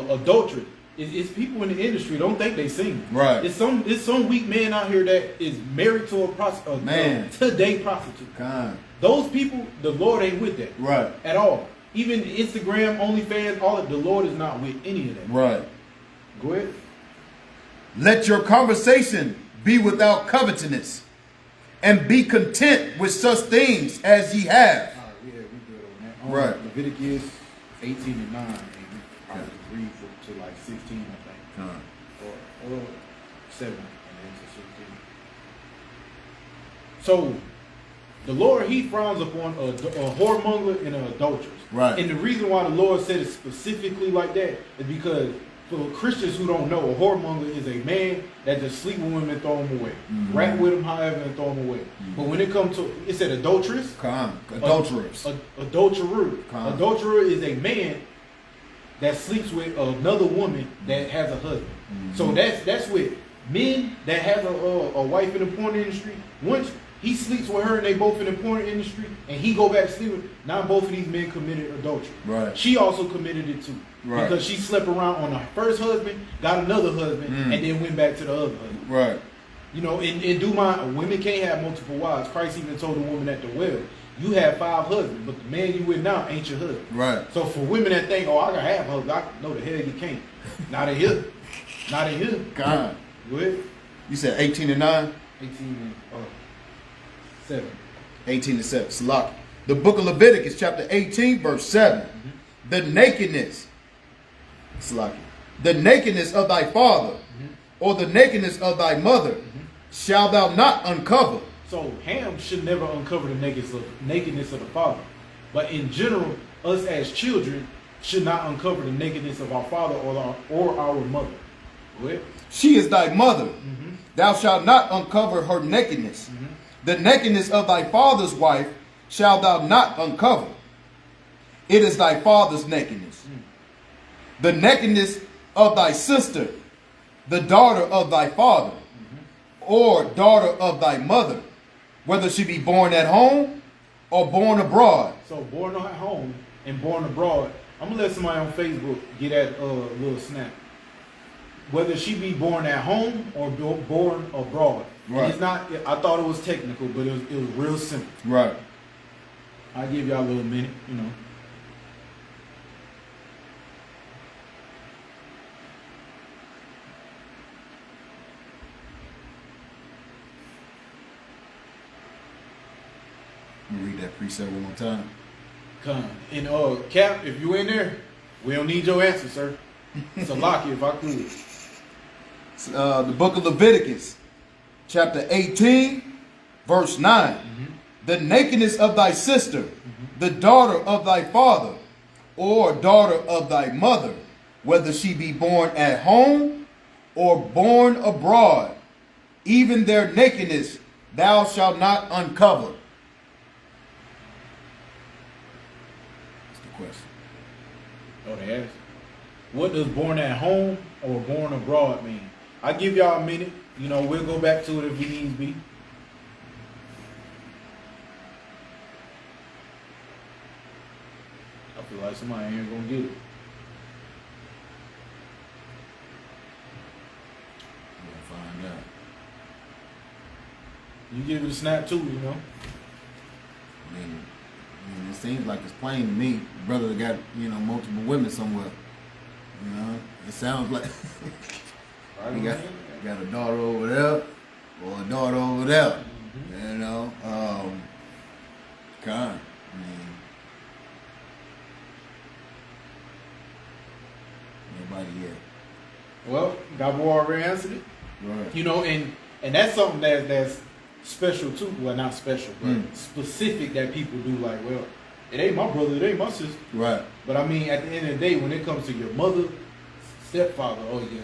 Adultery is people in the industry don't think they sing. Right. It's some weak man out here that is married to a Man. today prostitute. God. Those people, the Lord ain't with that. Right. At all. Even Instagram, OnlyFans, the Lord is not with any of that. Right. Go ahead. Let your conversation be without covetousness, and be content with such things as ye have. All right, we good on that. Right. Leviticus 18 and 9. And we probably read to like 16, I think. Or 7 and then to 16. So, the Lord, He frowns upon a whoremonger and an adulteress. Right. And the reason why the Lord said it specifically like that is because for Christians who don't know, a whoremonger is a man that just sleep with women and throw them away. Rap with them, however, and throw them away. But when it comes to, it said adulteress. Adulterers. Adulterer. Adulterer is a man that sleeps with another woman that has a husband. So that's with men that have a wife in the porn industry. Once he sleeps with her and they both in the porn industry, and he go back to sleep with, now both of these men committed adultery. Right. She also committed it too. Right. Because she slept around on her first husband, got another husband, and then went back to the other husband. Right. You know, and women can't have multiple wives. Christ even told the woman at the well, you have 5 husbands, but the man you with now ain't your husband. Right. So for women that think, I gotta have husbands, no, the hell you can't. Not in here. Not in here. God. Go ahead. You said 18 and 9? 18 and 7. 18 and 7. Salaki. The book of Leviticus, chapter 18, verse 7. The nakedness. Salaki. The nakedness of thy father, or the nakedness of thy mother, shalt thou not uncover. So Ham should never uncover the nakedness of the father. But in general, us as children should not uncover the nakedness of our father or our mother. Go ahead. She is thy mother. Thou shalt not uncover her nakedness. The nakedness of thy father's wife shalt thou not uncover. It is thy father's nakedness. The nakedness of thy sister, the daughter of thy father, or daughter of thy mother, whether she be born at home or born abroad. So born at home and born abroad. I'm gonna let somebody on Facebook get that little snap. Whether she be born at home or born abroad. Right. It's not. I thought it was technical, but it was real simple. Right. I'll give y'all a little minute, you know. Let me read that precept one more time. Come. And Cap, if you in there, we don't need your answer, sir. It's a lock if I could. The book of Leviticus, chapter 18, verse 9. The nakedness of thy sister, the daughter of thy father, or daughter of thy mother, whether she be born at home or born abroad, even their nakedness thou shalt not uncover. That's the question. Oh, they asked. What does born at home or born abroad mean? I'll give y'all a minute. You know, we'll go back to it if we needs be. I feel like somebody ain't gonna get it. Yeah. You give it a snap too, you know. I mean, it seems like it's plain to me. Brother that got, multiple women somewhere. You know, it sounds like he got a daughter over there or a daughter over there. Mm-hmm. You know, kind. I mean, nobody yet. Well, Gabo already answered it. Right. You know, and that's something that's special too. Well, not special, but specific that people do. Like, well, it ain't my brother, it ain't my sister. Right. But I mean, at the end of the day, when it comes to your mother, stepfather, or your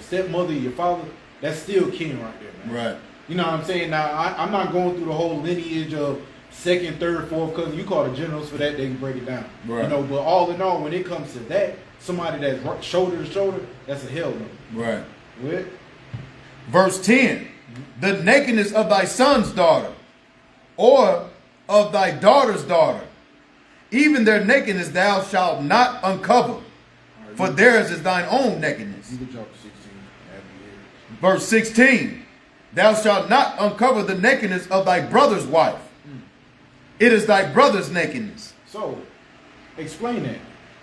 stepmother, your father, that's still kin right there, man. Right. You know what I'm saying? Now, I'm not going through the whole lineage of second, third, fourth cousin. You call the generals for that, they can break it down. Right. You know, but all in all, when it comes to that, somebody that's shoulder to shoulder, that's a hell no. Right. With Verse 10, the nakedness of thy son's daughter, or of thy daughter's daughter, even their nakedness thou shalt not uncover, for theirs is thine own nakedness. You can jump to 16. Verse 16, thou shalt not uncover the nakedness of thy brother's wife. It is thy brother's nakedness. So, explain that.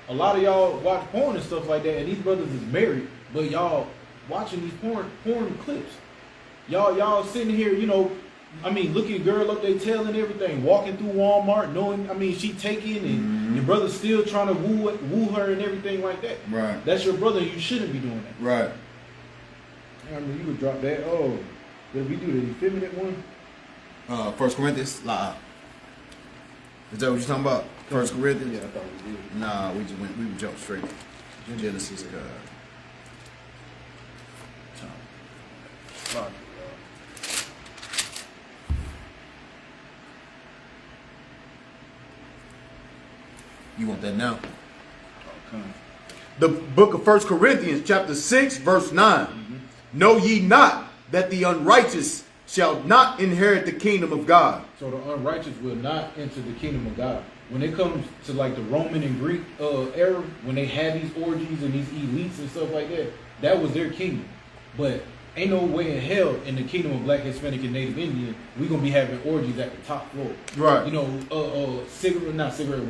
A lot of y'all watch porn and stuff like that, and these brothers is married, but y'all watching these porn clips. Y'all sitting here, looking girl up their tail and everything, walking through Walmart, knowing, she taking and your brother's still trying to woo her and everything like that. Right. That's your brother, and you shouldn't be doing that. Right. I mean, you would drop that. Oh, did we do the effeminate one? 1 Corinthians. Is that what you're talking about? 1 Corinthians? Yeah, I thought we did. Nah, we jumped straight. Genesis. You want that now? Okay. The book of 1 Corinthians, chapter 6, verse 9. Know ye not that the unrighteous shall not inherit the kingdom of God? So the unrighteous will not enter the kingdom of God. When it comes to like the Roman and Greek era, when they had these orgies and these elites and stuff like that, that was their kingdom. But ain't no way in hell in the kingdom of Black, Hispanic, and Native Indian we gonna be having orgies at the top floor. Right.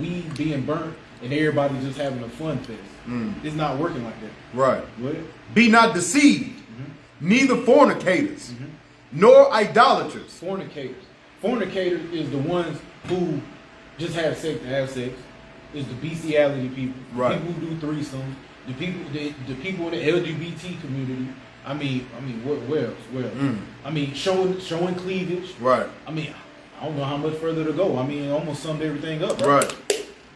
Weed being burnt, and everybody just having a fun fest. It's not working like that. Right. What? Be not deceived, neither fornicators, nor idolaters. Fornicators is the ones who just have sex to have sex. It's the bestiality people. Right. People who do threesomes. The people in the LGBT community. Where else? Showing cleavage. Right. I don't know how much further to go. Almost summed everything up. Right.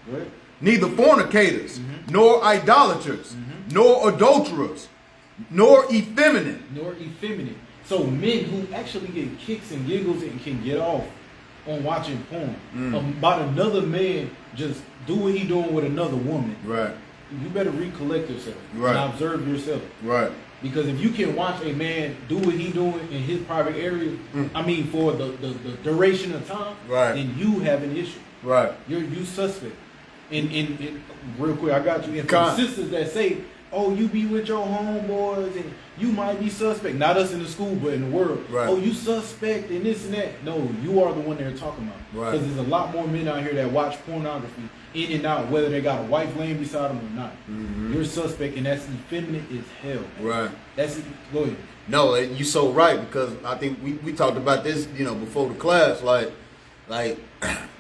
Right. Neither fornicators, nor idolaters, nor adulterers, nor effeminate. So men who actually get kicks and giggles and can get off on watching porn about another man just do what he doing with another woman. Right. You better recollect yourself Right. and observe yourself. Right. Because if you can watch a man do what he doing in his private area, for the duration of time, Right. then you have an issue. Right. You suspect. And real quick, I got you. And for the sisters that say, oh, you be with your homeboys and you might be suspect. Not us in the school, but in the world. Right. Oh, you suspect and this and that. No, you are the one they're talking about. Right. Because there's a lot more men out here that watch pornography in and out, whether they got a wife laying beside them or not. You're suspect, and that's effeminate as hell. Man. Right. That's it. Go ahead. No, you so right, because I think we talked about this, before the class. Like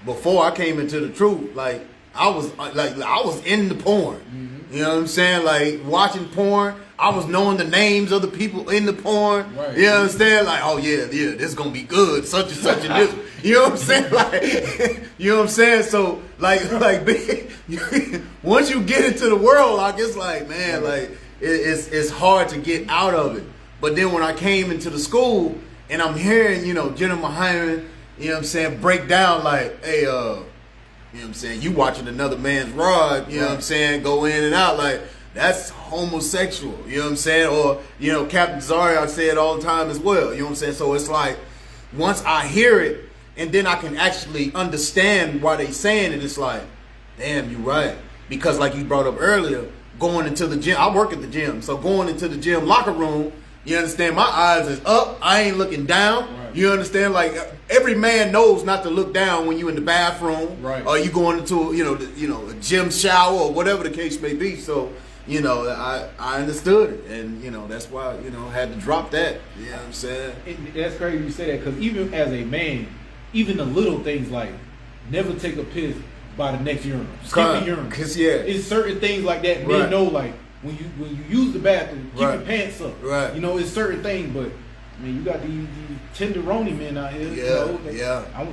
before I came into the truth, I was in the porn. You know what I'm saying? Like watching porn, I was knowing the names of the people in the porn. Right. You know what I'm saying? Like, oh yeah, this is gonna be good, such and such and this. You know what I'm saying? Like, you know what I'm saying? So once you get into the world, it's like, man, it's hard to get out of it. But then when I came into the school and I'm hearing, Jenna Muhammad, break down like, hey, you watching another man's rod, what I'm saying, go in and out, that's homosexual, Or, Captain Zaria said all the time as well, So it's like, once I hear it, and then I can actually understand why they saying it, it's like, damn, you're right. Because like you brought up earlier, going into the gym, I work at the gym, so going into the gym locker room, You understand? My eyes is up. I ain't looking down. Right. You understand? Like every man knows not to look down when you in the bathroom, right, or you going into a gym shower or whatever the case may be. So I understood it, and that's why I had to drop that. You know what I'm saying? That's crazy you say that, because even as a man, even the little things like never take a piss by the next urinal, skip the urinal. Cause it's certain things like that. Men know, like when you use the bathroom, keep your pants up. Right. It's certain things, but I mean, you got these tenderoni men out here.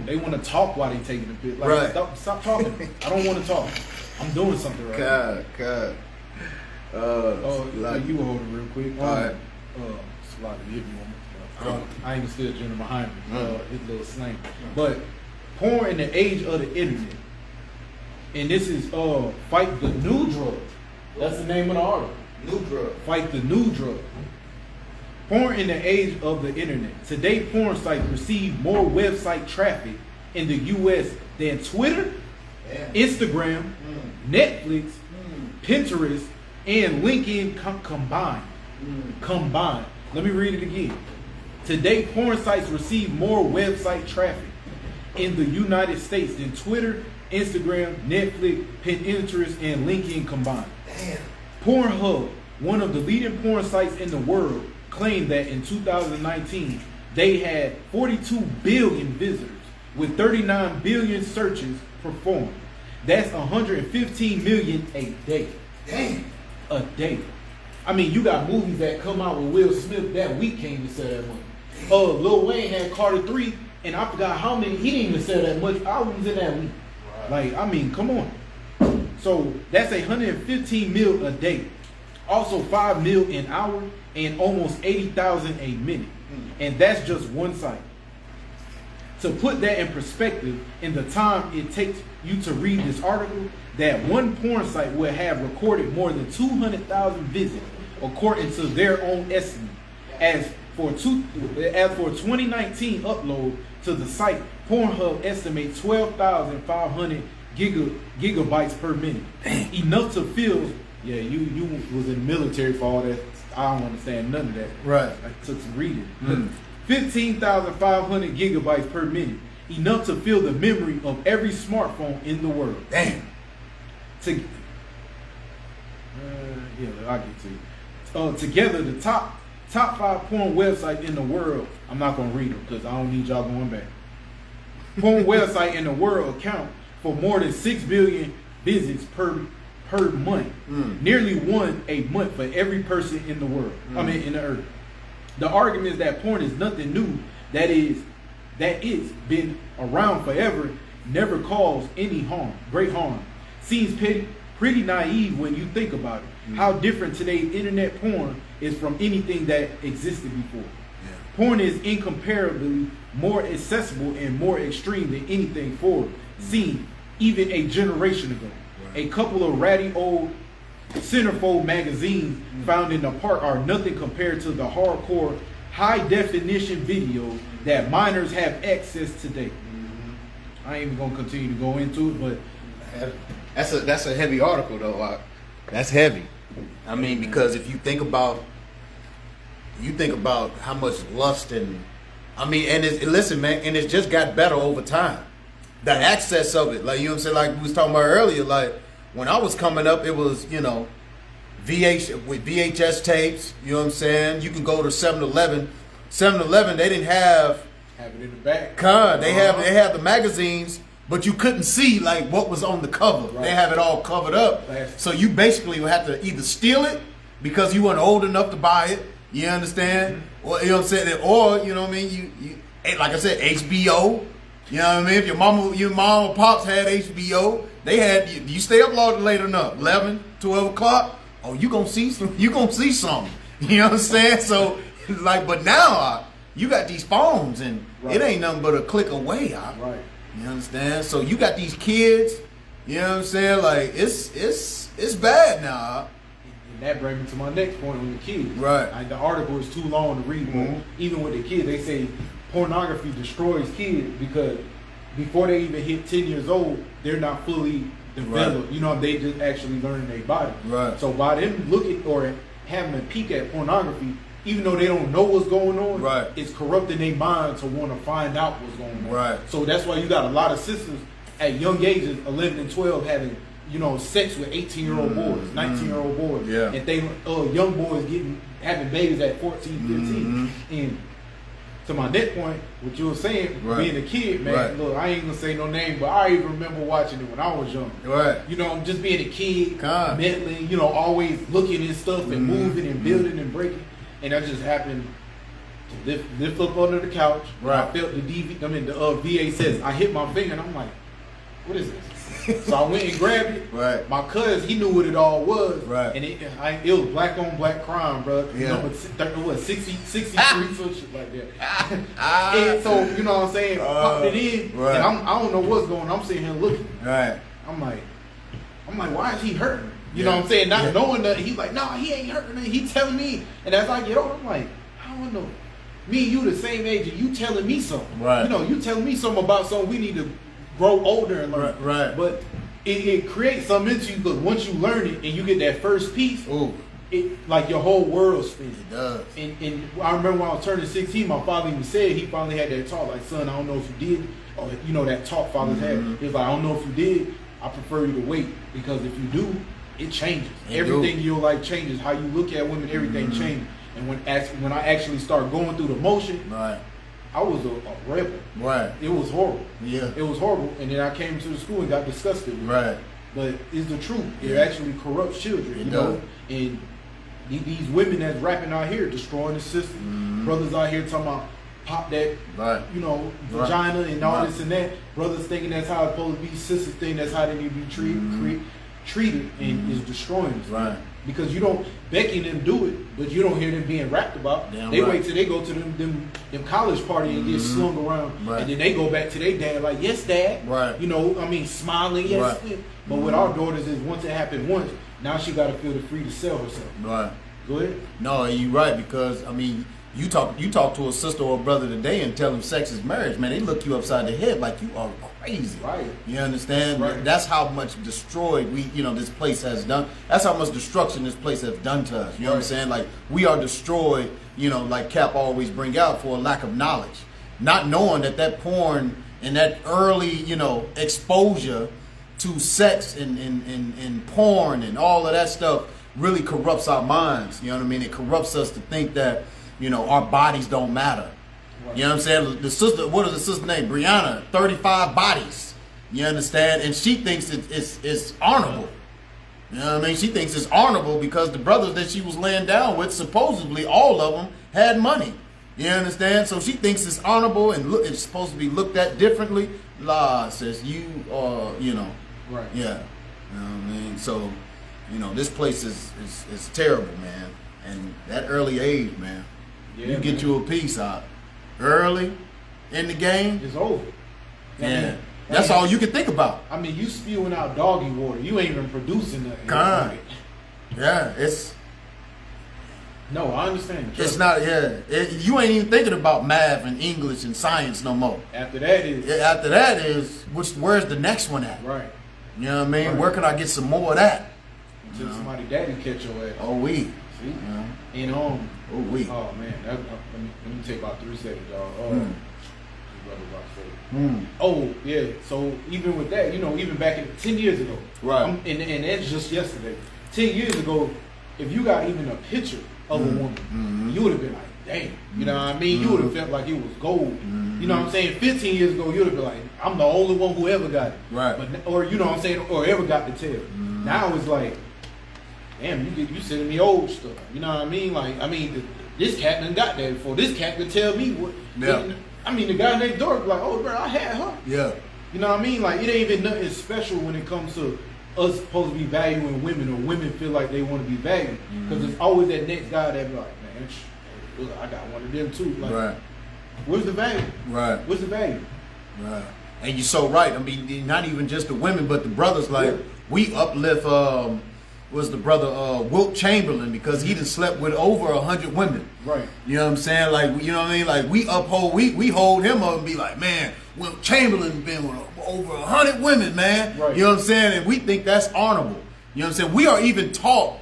They want to talk while they taking a piss. Like, stop talking. I don't want to talk. I'm doing something right now. God. You hold it real quick. All right. It's a lot to hit me on. I ain't still gentleman behind me. His little slang. But porn in the age of the internet. And this is Fight the New Drug. That's the name of the article. New drug. Fight the New Drug. Porn in the age of the internet. Today, porn sites receive more website traffic in the U.S. than Twitter, Instagram, Netflix, Pinterest, and LinkedIn combined. Combined. Let me read it again. Today, porn sites receive more website traffic in the United States than Twitter, Instagram, Netflix, Pinterest, and LinkedIn combined. Damn. Pornhub, one of the leading porn sites in the world, claimed that in 2019 they had 42 billion visitors with 39 billion searches performed. That's 115 million a day. Damn. A day. I mean, you got movies that come out with Will Smith that week can't even sell that much. Lil Wayne had Carter 3, and I forgot how many. He didn't even sell that much albums in that week. Like, I mean, come on. So that's 115 mil a day. Also 5 mil an hour and almost 80,000 a minute. And that's just one site. To put that in perspective, in the time it takes you to read this article, that one porn site will have recorded more than 200,000 visits, according to their own estimate. As for 2019 upload to the site, Pornhub estimates 12,500 gigabytes per minute. Enough to fill. Yeah, you was in the military for all that. I don't understand none of that. Right. I took some reading. 15,500 gigabytes per minute. Enough to fill the memory of every smartphone in the world. Damn. I'll get to you. Together, the top 5 porn websites in the world. I'm not gonna read them because I don't need y'all going back. Porn website in the world account for more than 6 billion visits per month. Nearly one a month for every person in the world. I mean, in the earth. The argument is that porn is nothing new. That it's been around forever, never caused any harm, great harm. Seems pretty naive when you think about it. How different today's internet porn is from anything that existed before. Yeah. Porn is incomparably more accessible and more extreme than anything seen even a generation ago. Right. A couple of ratty old centerfold magazines found in the park are nothing compared to the hardcore high definition video that minors have access today. I ain't even gonna continue to go into it, but that's a heavy article though. That's heavy. I mean, because if you think about how much lust and listen, man, and it's just got better over time. The access of it, like, you know what I'm saying, like we was talking about earlier, like when I was coming up, it was, VHS tapes, you know what I'm saying? You can go to 7-Eleven. 7-Eleven, they didn't have it in the back. They have the magazines, but you couldn't see like what was on the cover. Right. They have it all covered up. So you basically would have to either steal it because you weren't old enough to buy it. You understand? Or, you know what I'm saying? Or, you know what I mean? You like I said, HBO. You know what I mean? If your mom or pops had HBO, they had you stay up late enough, 11, 12 o'clock. Oh, you gonna see something. You know what I'm saying? So like, but now you got these phones and it ain't nothing but a click away. Right. You understand? So you got these kids. You know what I'm saying? Like it's bad now. And that brings me to my next point on the kids. Right. The article is too long to read. Even with the kids, they say pornography destroys kids because before they even hit 10 years old, they're not fully developed. Right. You know, they just actually learning their body. Right. So by them looking or having a peek at pornography, even though they don't know what's going on, right, it's corrupting their mind to want to find out what's going on. Right. So that's why you got a lot of sisters at young ages, 11 and 12, having, you know, sex with 18-year-old boys, 19-year-old boys. Yeah. And they young boys having babies at 14, 15. And to my next point, what you were saying, being a kid, man, look, I ain't gonna say no name, but I even remember watching it when I was young. Right. You know, just being a kid, meddling, you know, always looking at stuff and moving and building and breaking. And that just happened to lift up under the couch. Right. I felt the VA says, I hit my finger and I'm like, what is this? So I went and grabbed it. Right. My cousin, he knew what it all was. Right. And it was black on black crime, bro. Yeah. Number 63, some shit like that. And so, you know what I'm saying? Popped it in. Right. And I don't know what's going on. I'm sitting here looking. Right. I'm like, why is he hurting? You know what I'm saying? Not knowing that. He's like, nah, he ain't hurting me. He telling me. And as I get older, I'm like, I don't know. Me and you the same age and you telling me something. Right. You know, you telling me something about something we need to grow older and learn. Right. But it creates something into you because once you learn it and you get that first piece, it like your whole world spins. It does. And I remember when I was turning 16, my father even said, he finally had that talk, like, son, I don't know if you did, or you know that talk fathers had. He was like, I don't know if you did, I prefer you to wait, because if you do, it changes. Everything in your life changes. How you look at women, everything changes. And when I actually start going through the motion, I was a rebel. Right. It was horrible. Yeah. It was horrible. And then I came to the school and got disgusted with it. Right. But it's the truth. It actually corrupts children. You know? And these women that's rapping out here destroying the system. Brothers out here talking about pop that, you know, vagina and all this and that. Brothers thinking that's how it's supposed to be. Sisters think that's how they need to be treated, and is destroying us. Right. Because you don't, Becky and them do it, but you don't hear them being rapped about. They wait till they go to them college party and get slung around, and then they go back to their dad like, yes, dad. Right. You know, I mean, smiling, yes. But with our daughters is once it happened once, now she got to feel the free to sell herself. Right. Go ahead. No, you're right, because I mean, you talk to a sister or a brother today and tell them sex is marriage, man. They look you upside the head like you are crazy. Right. You understand? Right. That's how much destroyed this place has done. That's how much destruction this place has done to us. You know what I'm saying? Like, we are destroyed, you know, like Cap always bring out, for a lack of knowledge. Not knowing that porn and that early, you know, exposure to sex and porn and all of that stuff really corrupts our minds. You know what I mean? It corrupts us to think that, you know, our bodies don't matter. You know what I'm saying? The sister, what is the sister's name? Brianna, 35 bodies. You understand? And she thinks it's honorable. You know what I mean? She thinks it's honorable because the brothers that she was laying down with, supposedly all of them had money. You understand? So she thinks it's honorable and it's supposed to be looked at differently. La says you are, you know. Right. Yeah. You know what I mean? So, you know, this place is terrible, man. And that early age, man. Yeah, you get you a piece out early in the game. It's over. Yeah. That's all you can think about. I mean, you spewing out doggy water. You ain't even producing nothing. God. Yeah, it's... No, I understand. It's not, you ain't even thinking about math and English and science no more. After that is... where's the next one at? Right. You know what I mean? Right. Where can I get some more of that? Until somebody daddy catch your ass. Oh, we. See? Yeah. And Oh, we. Oh man, let me take about 3 seconds, y'all. Oh yeah. So even with that, you know, even back in 10 years ago, right? And that's just yesterday. 10 years ago, if you got even a picture of a woman, you would have been like, damn. You know what I mean? You would have felt like it was gold. You know what I'm saying? 15 years ago, you would have been like, I'm the only one who ever got it. Right. But, or you know what I'm saying? Or ever got the tail. Now it's like, damn, you sending me old stuff. You know what I mean? Like, I mean, this cat done got that before. This cat could tell me what. Yeah. I mean, the guy next door be like, oh, bro, I had her. Yeah. You know what I mean? Like, it ain't even nothing special when it comes to us supposed to be valuing women, or women feel like they want to be valued. Because it's always that next guy that be like, man, look, I got one of them too. Like, right. Where's the value? Right. Where's the value? Right. And you're so right. I mean, not even just the women, but the brothers. Like, we uplift, was the brother Wilt Chamberlain, because he done slept with over 100 women. Right. You know what I'm saying? Like, you know what I mean? Like, we uphold, we hold him up and be like, man, Wilt Chamberlain been with over 100 women, man. Right. You know what I'm saying? And we think that's honorable. You know what I'm saying? We are even taught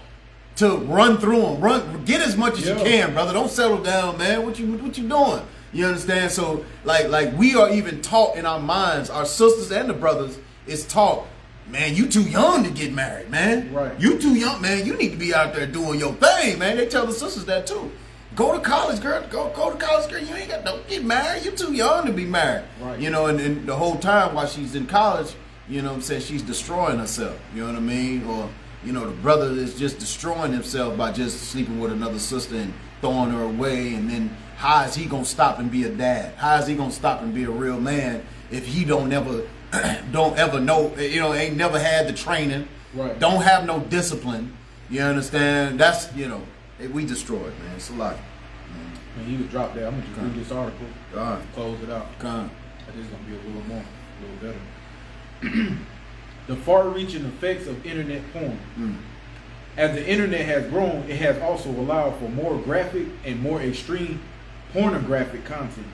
to run through them. Get as much as you can, brother. Don't settle down, man. What you doing? You understand? So like we are even taught in our minds, our sisters and the brothers is taught, man, you too young to get married, man. Right. You too young, man. You need to be out there doing your thing, man. They tell the sisters that too. Go to college, girl. Go to college, girl. You ain't got don't get married. You too young to be married. Right. You know, and the whole time while she's in college, you know what I'm saying, she's destroying herself. You know what I mean? Or, you know, the brother is just destroying himself by just sleeping with another sister and throwing her away. And then how is he gonna stop and be a dad? How is he gonna stop and be a real man if he don't ever know, you know, ain't never had the training, right? Don't have no discipline. You understand? That's, you know, we destroyed, man. It's a lot. Man, he was dropped there. I'm gonna just read this article. Close it out. I think it's gonna be a little better. The far-reaching effects of internet porn. As the internet has grown, it has also allowed for more graphic and more extreme pornographic content.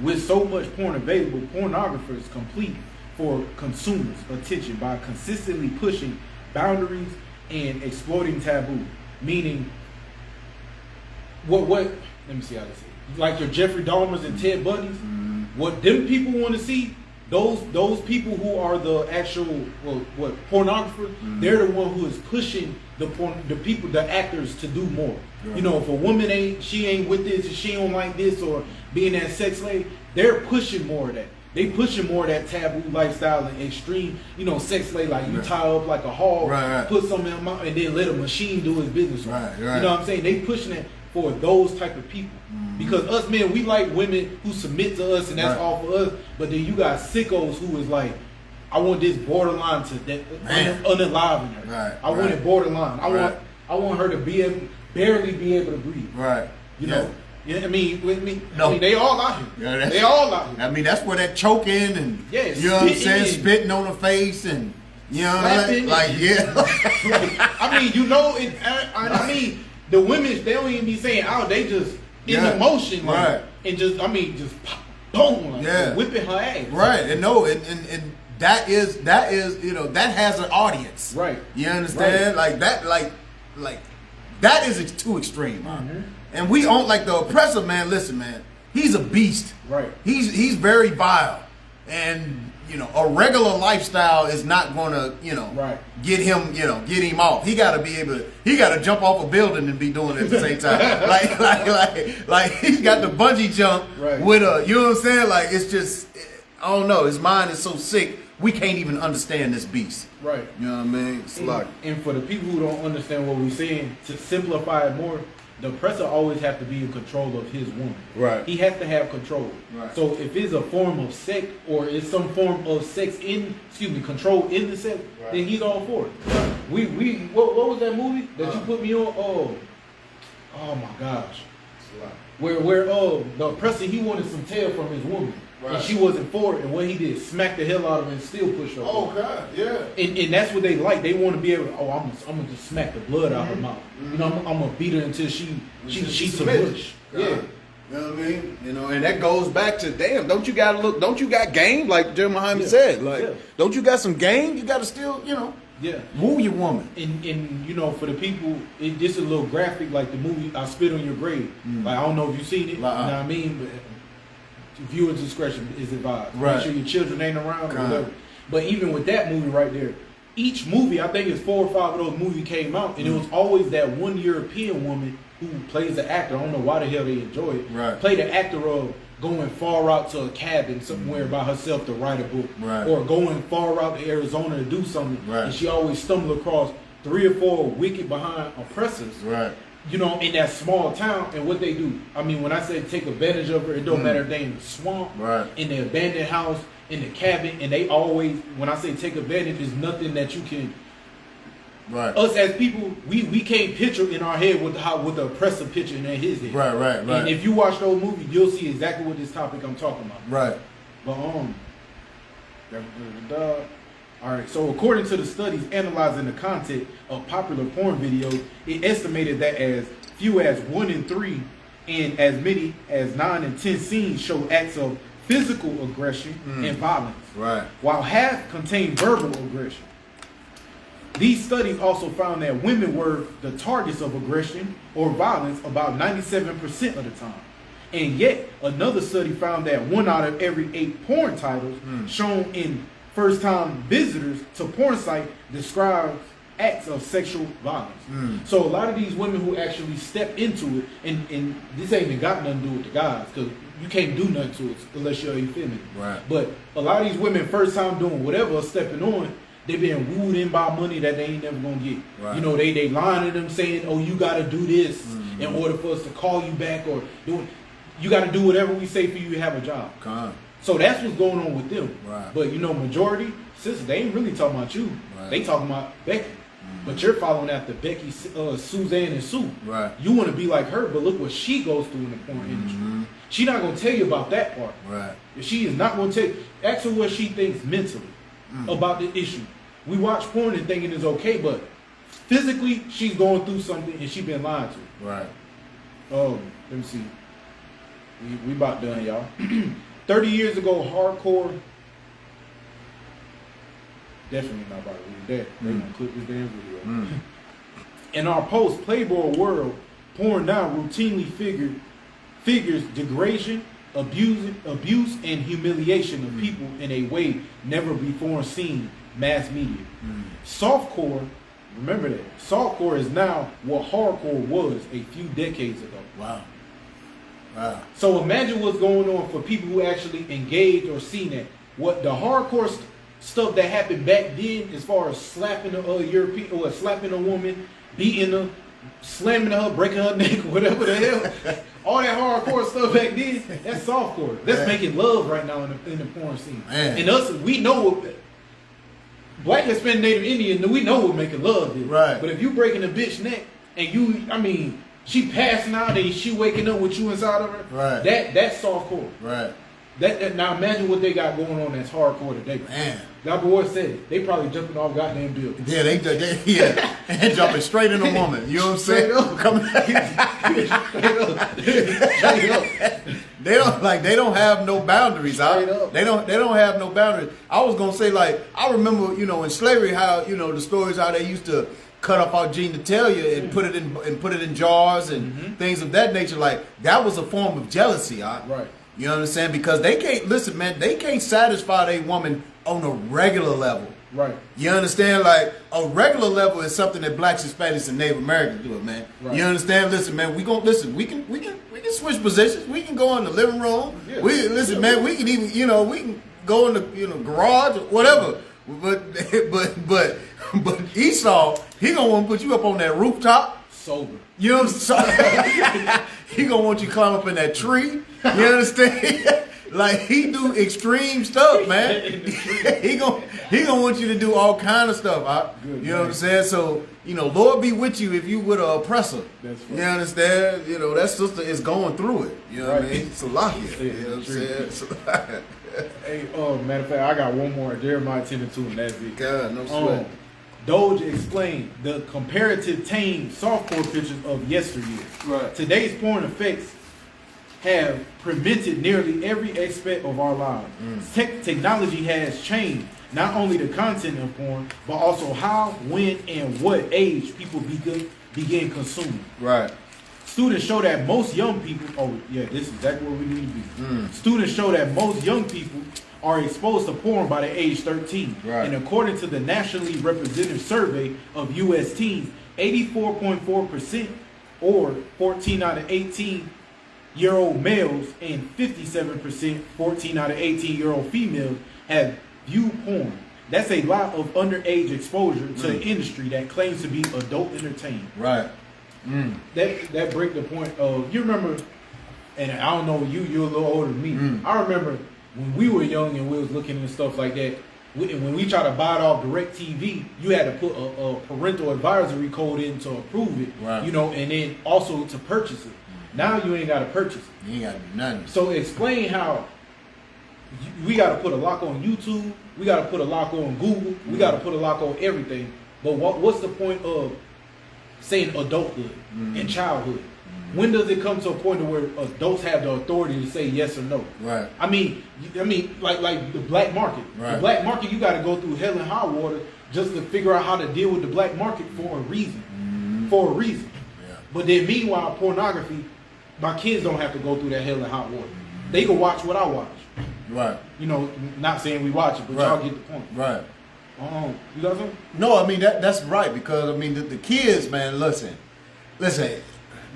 With so much porn available, pornographers compete for consumers' attention by consistently pushing boundaries and exploiting taboo. Meaning, what? Let me see how to say it. Like your Jeffrey Dahmers and Ted Bundys. What them people want to see, those people who are the actual pornographers, they're the one who is pushing the people, the actors, to do more. Right. You know, if a woman ain't with this, or she don't like this, or being that sex slave, they're pushing more of that. They pushing more of that taboo lifestyle and extreme, you know, sex slave, like you tie up like a hog, put something in her mouth, and then let a machine do his business. Right. You know what I'm saying? They pushing it for those type of people. Because us men, we like women who submit to us, and that's all for us. But then you got sickos who is like, I want this borderline to unalive her. Right. I want it borderline. I want her to barely be able to breathe. Right. You know. Yeah, I mean, they all out here. Yeah, they all out here. I mean, that's where that choking and you know what I'm saying, spitting on the face and you know, like I mean, you know, I mean, the women, they don't even be saying out. They just in emotion, like, and just pop, boom, like, whipping her ass. Right, and no, and that is you know, that has an audience. Right. You understand? Like that is too extreme, man. And we don't like the oppressor, man. Listen, man, he's a beast. Right. He's very vile, and you know, a regular lifestyle is not going to, you know, get him off. He got to be able to. He got to jump off a building and be doing it at the same time. like he's got the bungee jump with a. You know what I'm saying? Like, it's just, I don't know. His mind is so sick. We can't even understand this beast. Right. You know what I mean? It's and for the people who don't understand what we're saying, to simplify it more, the oppressor always have to be in control of his woman. Right. He has to have control. Right. So if it's a form of sex, or it's some form of control in the sex, then he's all for it. Right. What was that movie that you put me on? Oh my gosh. Where the oppressor, he wanted some tail from his woman. Right. And she wasn't for it, and what he did, smack the hell out of her and still push her. Oh God, yeah. And that's what they like. They want to be able to, I'm gonna just smack the blood out of her mouth. You know, I'm gonna beat her until she submits. Yeah. You know what I mean? You know, and that goes back to, damn, don't you got game? Like Jim Muhammad said, like, don't you got some game? You got to still, you know, woo your woman. And you know, for the people, this is a little graphic, like the movie I Spit on Your Grave. Like, I don't know if you've seen it, you know what I mean? But viewer's discretion is advised. Right. Make sure your children ain't around or whatever. But even with that movie right there, each movie, I think it's 4 or 5 of those movies came out, and it was always that one European woman who plays the actor. I don't know why the hell they enjoy it. Right. Play the actor of going far out to a cabin somewhere by herself to write a book, or going far out to Arizona to do something, and she always stumbled across 3 or 4 wicked behind oppressors. Right. You know, in that small town, and what they do. I mean, when I say take advantage of her, it don't matter if they in the swamp, in the abandoned house, in the cabin, and they always, when I say take advantage, there's nothing that you can. Right. Us as people, we can't picture in our head with the oppressor picture in his head. Right. And if you watch those movies, you'll see exactly what this topic I'm talking about. Right. But all right, so according to the studies analyzing the content of popular porn videos, it estimated that as few as 1 in 3 and as many as 9 in 10 scenes show acts of physical aggression and violence, while half contain verbal aggression. These studies also found that women were the targets of aggression or violence about 97% of the time. And yet, another study found that 1 out of every 8 porn titles shown in first-time visitors to porn site describes acts of sexual violence. So a lot of these women who actually step into it, and this ain't even got nothing to do with the guys, because you can't do nothing to it unless you're a feminine. Right. But a lot of these women, first time doing whatever, stepping on, they being wooed in by money that they ain't never gonna get. Right. You know, they lying to them saying, oh, you gotta do this in order for us to call you back, or you gotta do whatever we say for you to have a job. So that's what's going on with them. Right. But you know, majority, sisters, they ain't really talking about you. Right. They talking about Becky. But you're following after Becky, Suzanne, and Sue. Right. You want to be like her, but look what she goes through in the porn industry. She not going to tell you about that part. Right. She is not going to tell you. Ask her what she thinks mentally about the issue. We watch porn and thinking it's okay, but physically, she's going through something and she been lied to. Right. Oh, let me see. We about done, y'all. 30 years ago, hardcore. Definitely not about to read that. They gonna clip this damn video. In our post Playboy world, porn now routinely figures degradation, abuse, and humiliation of people in a way never before seen mass media. Softcore, remember that. Softcore is now what hardcore was a few decades ago. Wow. Wow. So imagine what's going on for people who actually engaged or seen that. What the hardcore stuff that happened back then, as far as slapping a European or slapping a woman, beating her, slamming her, breaking her neck, whatever the hell, all that hardcore stuff back then, that's softcore. That's making love right now in the porn scene. And us, we know what Black, Hispanic, Native Indian, we know what making love is. Right. But if you breaking a bitch neck and she passing out and she waking up with you inside of her, right. That's softcore. Right. Now imagine what they got going on that's hardcore today. Man. That boy said it. They probably jumping off goddamn buildings. Yeah, and jumping straight in a woman. You know what I'm saying? Straight up. They don't have no boundaries. Straight up. They don't have no boundaries. I was gonna say, like, I remember, in slavery how, the stories how they used to cut off our genitalia and put it in jars and things of that nature. Like, that was a form of jealousy. Right. You know what I'm saying? Because they can't satisfy their woman on a regular level. Right. You understand? Like, a regular level is something that Blacks, Hispanics, and Native Americans do, man. Right. You understand? Listen, man, we can switch positions. We can go in the living room. Yeah. Man, we can even, we can go in the garage or whatever. But Esau, he gonna want to put you up on that rooftop. Sober. You know what I'm saying? He gonna want you to climb up in that tree. You understand? Like, he do extreme stuff, man. he gonna want you to do all kind of stuff. You know what I'm saying? So, Lord be with you if you with an oppressor. That's right. You understand? That sister is going through it. You know what I mean? It's a lot here. You know what I'm saying? Hey, matter of fact, I got one more. Jeremiah 10 and 2, and that's it. God, no sweat. Doge explained the comparative tame softcore pictures of yesteryear. Right. Today's porn effects have prevented nearly every aspect of our lives. Technology has changed not only the content of porn, but also how, when, and what age people begin consuming. Right. Students show that most young people, this is exactly where we need to be. Students show that most young people are exposed to porn by the age 13. Right. And according to the nationally representative survey of U.S. teens, 84.4% or 14 out of 18-year-old males and 57% 14 out of 18-year-old females have viewed porn. That's a lot of underage exposure to the industry that claims to be adult entertainment. Right. That break the point of, you remember, and I don't know, you're a little older than me. I remember when we were young and we was looking at stuff like that, when we try to buy it off DirecTV, you had to put a parental advisory code in to approve it, right. And then also to purchase it. Now you ain't got to purchase it. You ain't got to do nothing. So explain how we got to put a lock on YouTube, we got to put a lock on Google, we got to put a lock on everything. But what's the point of saying adulthood and childhood? When does it come to a point where adults have the authority to say yes or no? Right. I mean, like the black market. Right. The black market, you got to go through hell and high water just to figure out how to deal with the black market for a reason. For a reason. Yeah. But then meanwhile, pornography, my kids don't have to go through that hell and hot water. They can watch what I watch. Right. You know, not saying we watch it, but y'all get the point. Right. You got something? No, I mean that's right, because I mean the kids, man, listen,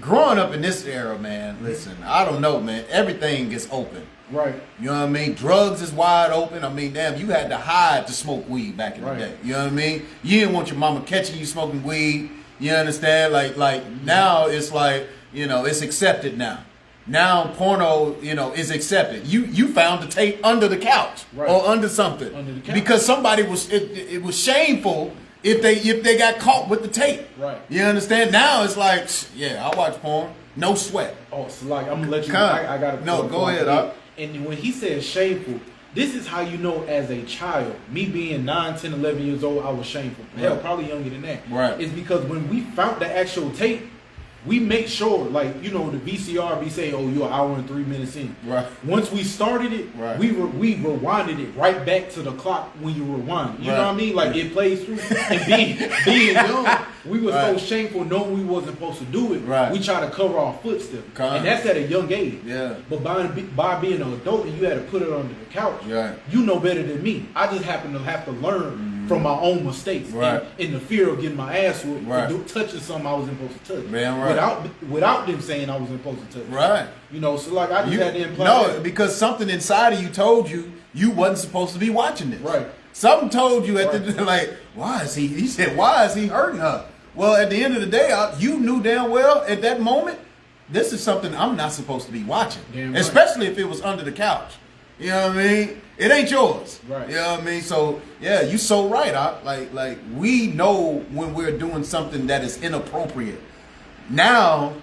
growing up in this era, man, listen, I don't know, man, everything is open. Right. You know what I mean? Drugs is wide open. I mean, damn, you had to hide to smoke weed back in the day. You know what I mean? You didn't want your mama catching you smoking weed. You understand? Like now it's like, you know, it's accepted now. Now porno, you know, is accepted. You found the tape under the couch or under something Under the couch. because somebody was it was shameful if they got caught with the tape. Right. You understand? Now it's like, yeah, I watch porn, no sweat. Oh, so like I'm gonna let you. I got to. No, go ahead. And when he says shameful, this is how you know as a child, me being 9, 10, 11 years old, I was shameful. Hell, probably younger than that. Right. It's because when we found the actual tape, we make sure, like, you know, the VCR be saying, oh, you're an hour and 3 minutes in. Right. Once we started it, we rewinded it right back to the clock when you rewind. You know what I mean? Like, it plays through. And being young, we were so shameful knowing we wasn't supposed to do it. Right. We try to cover our footsteps. And that's at a young age. Yeah. But by being an adult and you had to put it under the couch, you know better than me. I just happen to have to learn from my own mistakes. Right. And the fear of getting my ass whooped for touching something I wasn't supposed to touch. Man, right. Without them saying I wasn't supposed to touch. Right. You know, so like I just had to imply that. Because something inside of you told you wasn't supposed to be watching this. Right. Something told you at the like, why is he said, why is he hurting her? Well, at the end of the day, you knew damn well at that moment, this is something I'm not supposed to be watching. Damn right. Especially if it was under the couch. You know what I mean? It ain't yours. Right. You know what I mean? So yeah, you so right. Like we know when we're doing something that is inappropriate. Now,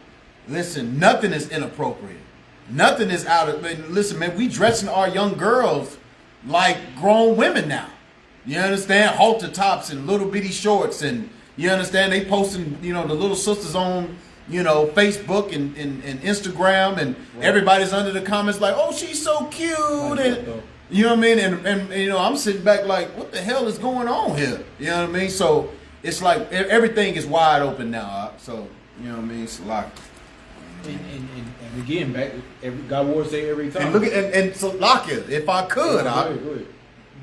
listen, nothing is inappropriate. Nothing is out of. Listen, man, we dressing our young girls like grown women now. You understand? Halter tops and little bitty shorts, and you understand they posting, you know, the little sisters on, you know, Facebook and Instagram, and everybody's under the comments like, oh, she's so cute, and you know what I mean? And you know, I'm sitting back like, what the hell is going on here? You know what I mean? So it's like everything is wide open now. So you know what I mean? It's like. And again, back God Ward say every time. And look at and so Salakia, if I could, go ahead.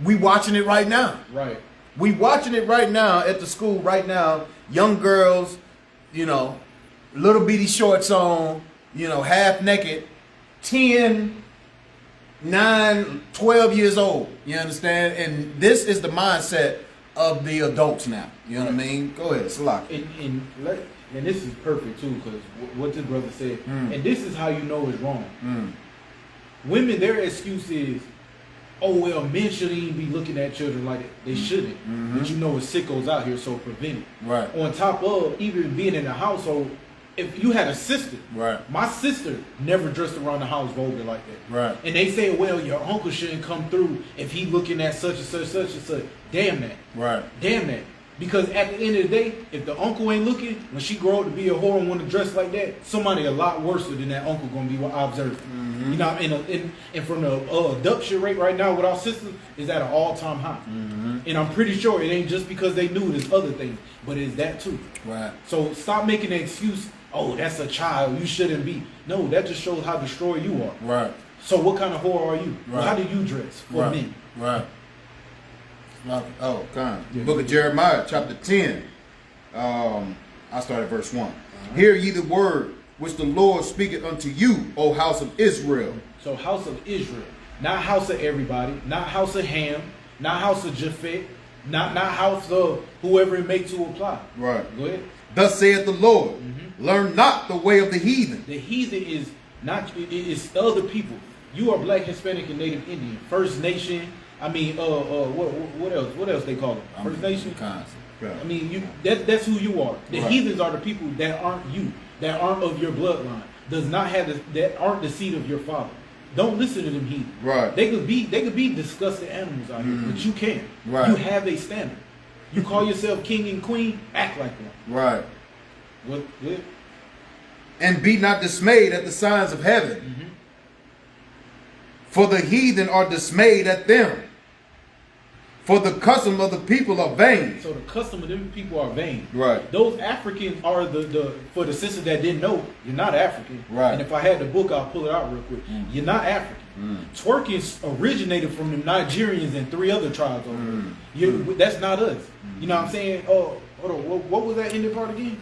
We watching it right now. Right. We watching it right now at the school right now. Young girls, you know, little bitty shorts on, you know, half naked, 10, 9, 12 years old. You understand? And this is the mindset of the adults now. You know what I mean? Go ahead, Salakia. And this is perfect too, because what this brother said, and this is how you know it's wrong. Women, their excuse is, oh well, men shouldn't even be looking at children like that. They shouldn't. But you know, it's sickos out here, so prevent it. Right. On top of even being in a household, if you had a sister, my sister never dressed around the house vulgar like that. Right. And they say, well, your uncle shouldn't come through if he looking at such and such, such and such. Damn that. Right. Damn that. Because at the end of the day, if the uncle ain't looking, when she grow up to be a whore and want to dress like that, somebody a lot worse than that uncle gonna be observed. You know, and from the adoption rate right now with our sisters is at an all-time high. And I'm pretty sure it ain't just because they knew there's other things, but it's that too. Right. So stop making an excuse. Oh, that's a child. You shouldn't be. No, that just shows how destroyed you are. Right. So what kind of whore are you? Well, how do you dress for men? Right. Oh, God. Book of Jeremiah, chapter 10. I start at verse 1. Hear ye the word which the Lord speaketh unto you, O house of Israel. So house of Israel. Not house of everybody. Not house of Ham. Not house of Japhet. Not house of whoever it may to apply. Right. Go ahead. Thus saith the Lord, learn not the way of the heathen. The heathen is not, it's other people. You are Black, Hispanic, and Native Indian. First Nation. I mean, what else? What else they call it? First Nation. I mean, that's who you are. The heathens are the people that aren't you, that aren't of your bloodline, that aren't the seed of your father. Don't listen to them heathens. Right. They could be disgusting animals out here, but you can't. Right. You have a standard. You call yourself king and queen, act like one. Right. What? And be not dismayed at the signs of heaven. For the heathen are dismayed at them. For the custom of the people are vain. So the custom of them people are vain. Right. Those Africans are the for the sisters that didn't know, you're not African. Right. And if I had the book, I'll pull it out real quick. You're not African. Twerking originated from the Nigerians and 3 other tribes over there. That's not us. You know what I'm saying? Oh, hold on. What was that ending part again?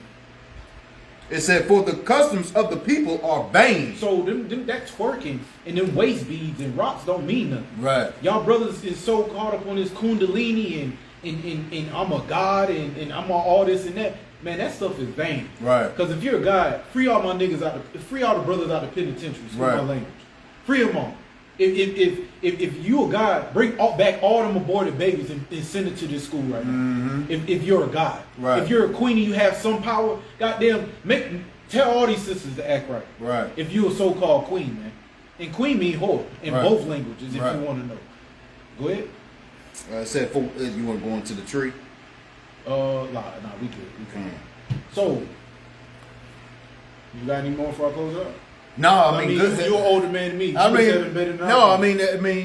It said, for the customs of the people are vain. So that twerking and them waist beads and rocks don't mean nothing. Right. Y'all brothers is so caught up on this kundalini and I'm a god and I'm all this and that. Man, that stuff is vain. Right. Because if you're a god, free all my niggas free all the brothers out of penitentiary. Excuse my language. Free them all. If you a god, bring back all them aborted babies and send it to this school right now. If you're a god, right. If you're a queen and you have some power, goddamn, tell all these sisters to act right. Right. If you're a so-called queen, man, and queen mean whore in both languages. If you want to know, go ahead. It said, you want to go into the tree? Nah, we good. We can. So, you got any more before I close up? No, I mean, good. You're an older man than me. I mean,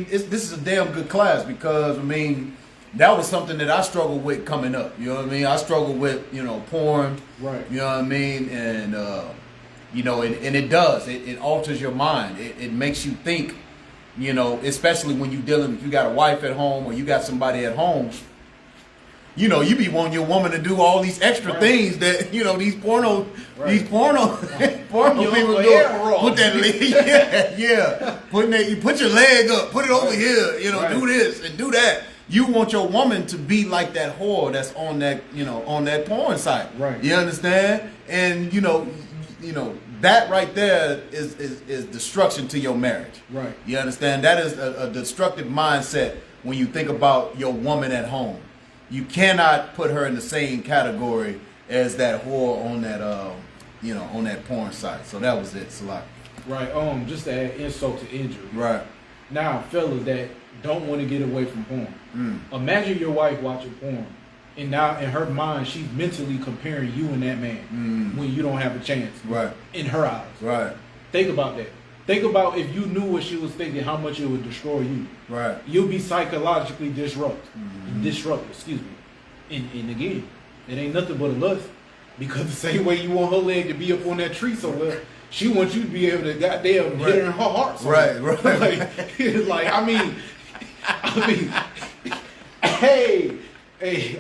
this is a damn good class because that was something that I struggled with coming up. You know what I mean? I struggled with porn. Right. You know what I mean? And and it does. It alters your mind. It makes you think. Especially when you if you got a wife at home or you got somebody at home. You be wanting your woman to do all these extra things that these porno porno people do. Put that leg, you put your leg up, put it over here. Do this and do that. You want your woman to be like that whore that's on that on that porn site. Right. You understand? And that right there is destruction to your marriage. Right. You understand? That is a destructive mindset when you think about your woman at home. You cannot put her in the same category as that whore on that on that porn site. So that was it, Salak. Right. Just to add insult to injury. Right. Now, fellas that don't want to get away from porn. Imagine your wife watching porn, and now in her mind she's mentally comparing you and that man when you don't have a chance. Right. In her eyes. Right. Think about that. Think about if you knew what she was thinking, how much it would destroy you. Right. You'll be psychologically disrupted. Excuse me. And again, it ain't nothing but a lust. Because the same way you want her leg to be up on that tree somewhere, she wants you to be able to goddamn hit her in her heart somewhere. Right. Hey,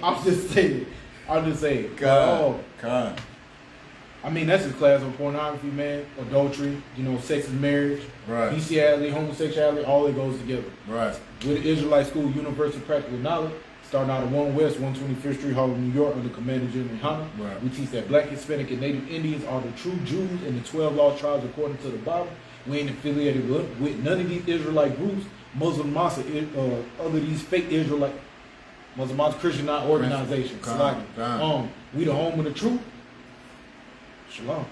I'm just saying. God. That's his class on pornography, man. Adultery, sex is marriage, right. Bestiality, homosexuality, all it goes together. Right. With the Israelite School, Universal Practical Knowledge, starting out at 1 West, 125th Street, Harlem, New York, under Commander General Hunter. Right. We teach that Black, Hispanic, and Native Indians are the true Jews and the 12 lost tribes according to the Bible. We ain't affiliated with none of these Israelite groups, Muslim Mosque, other these fake Israelite, Muslim Mosque Christian organizations. We the home of the truth. Shalom.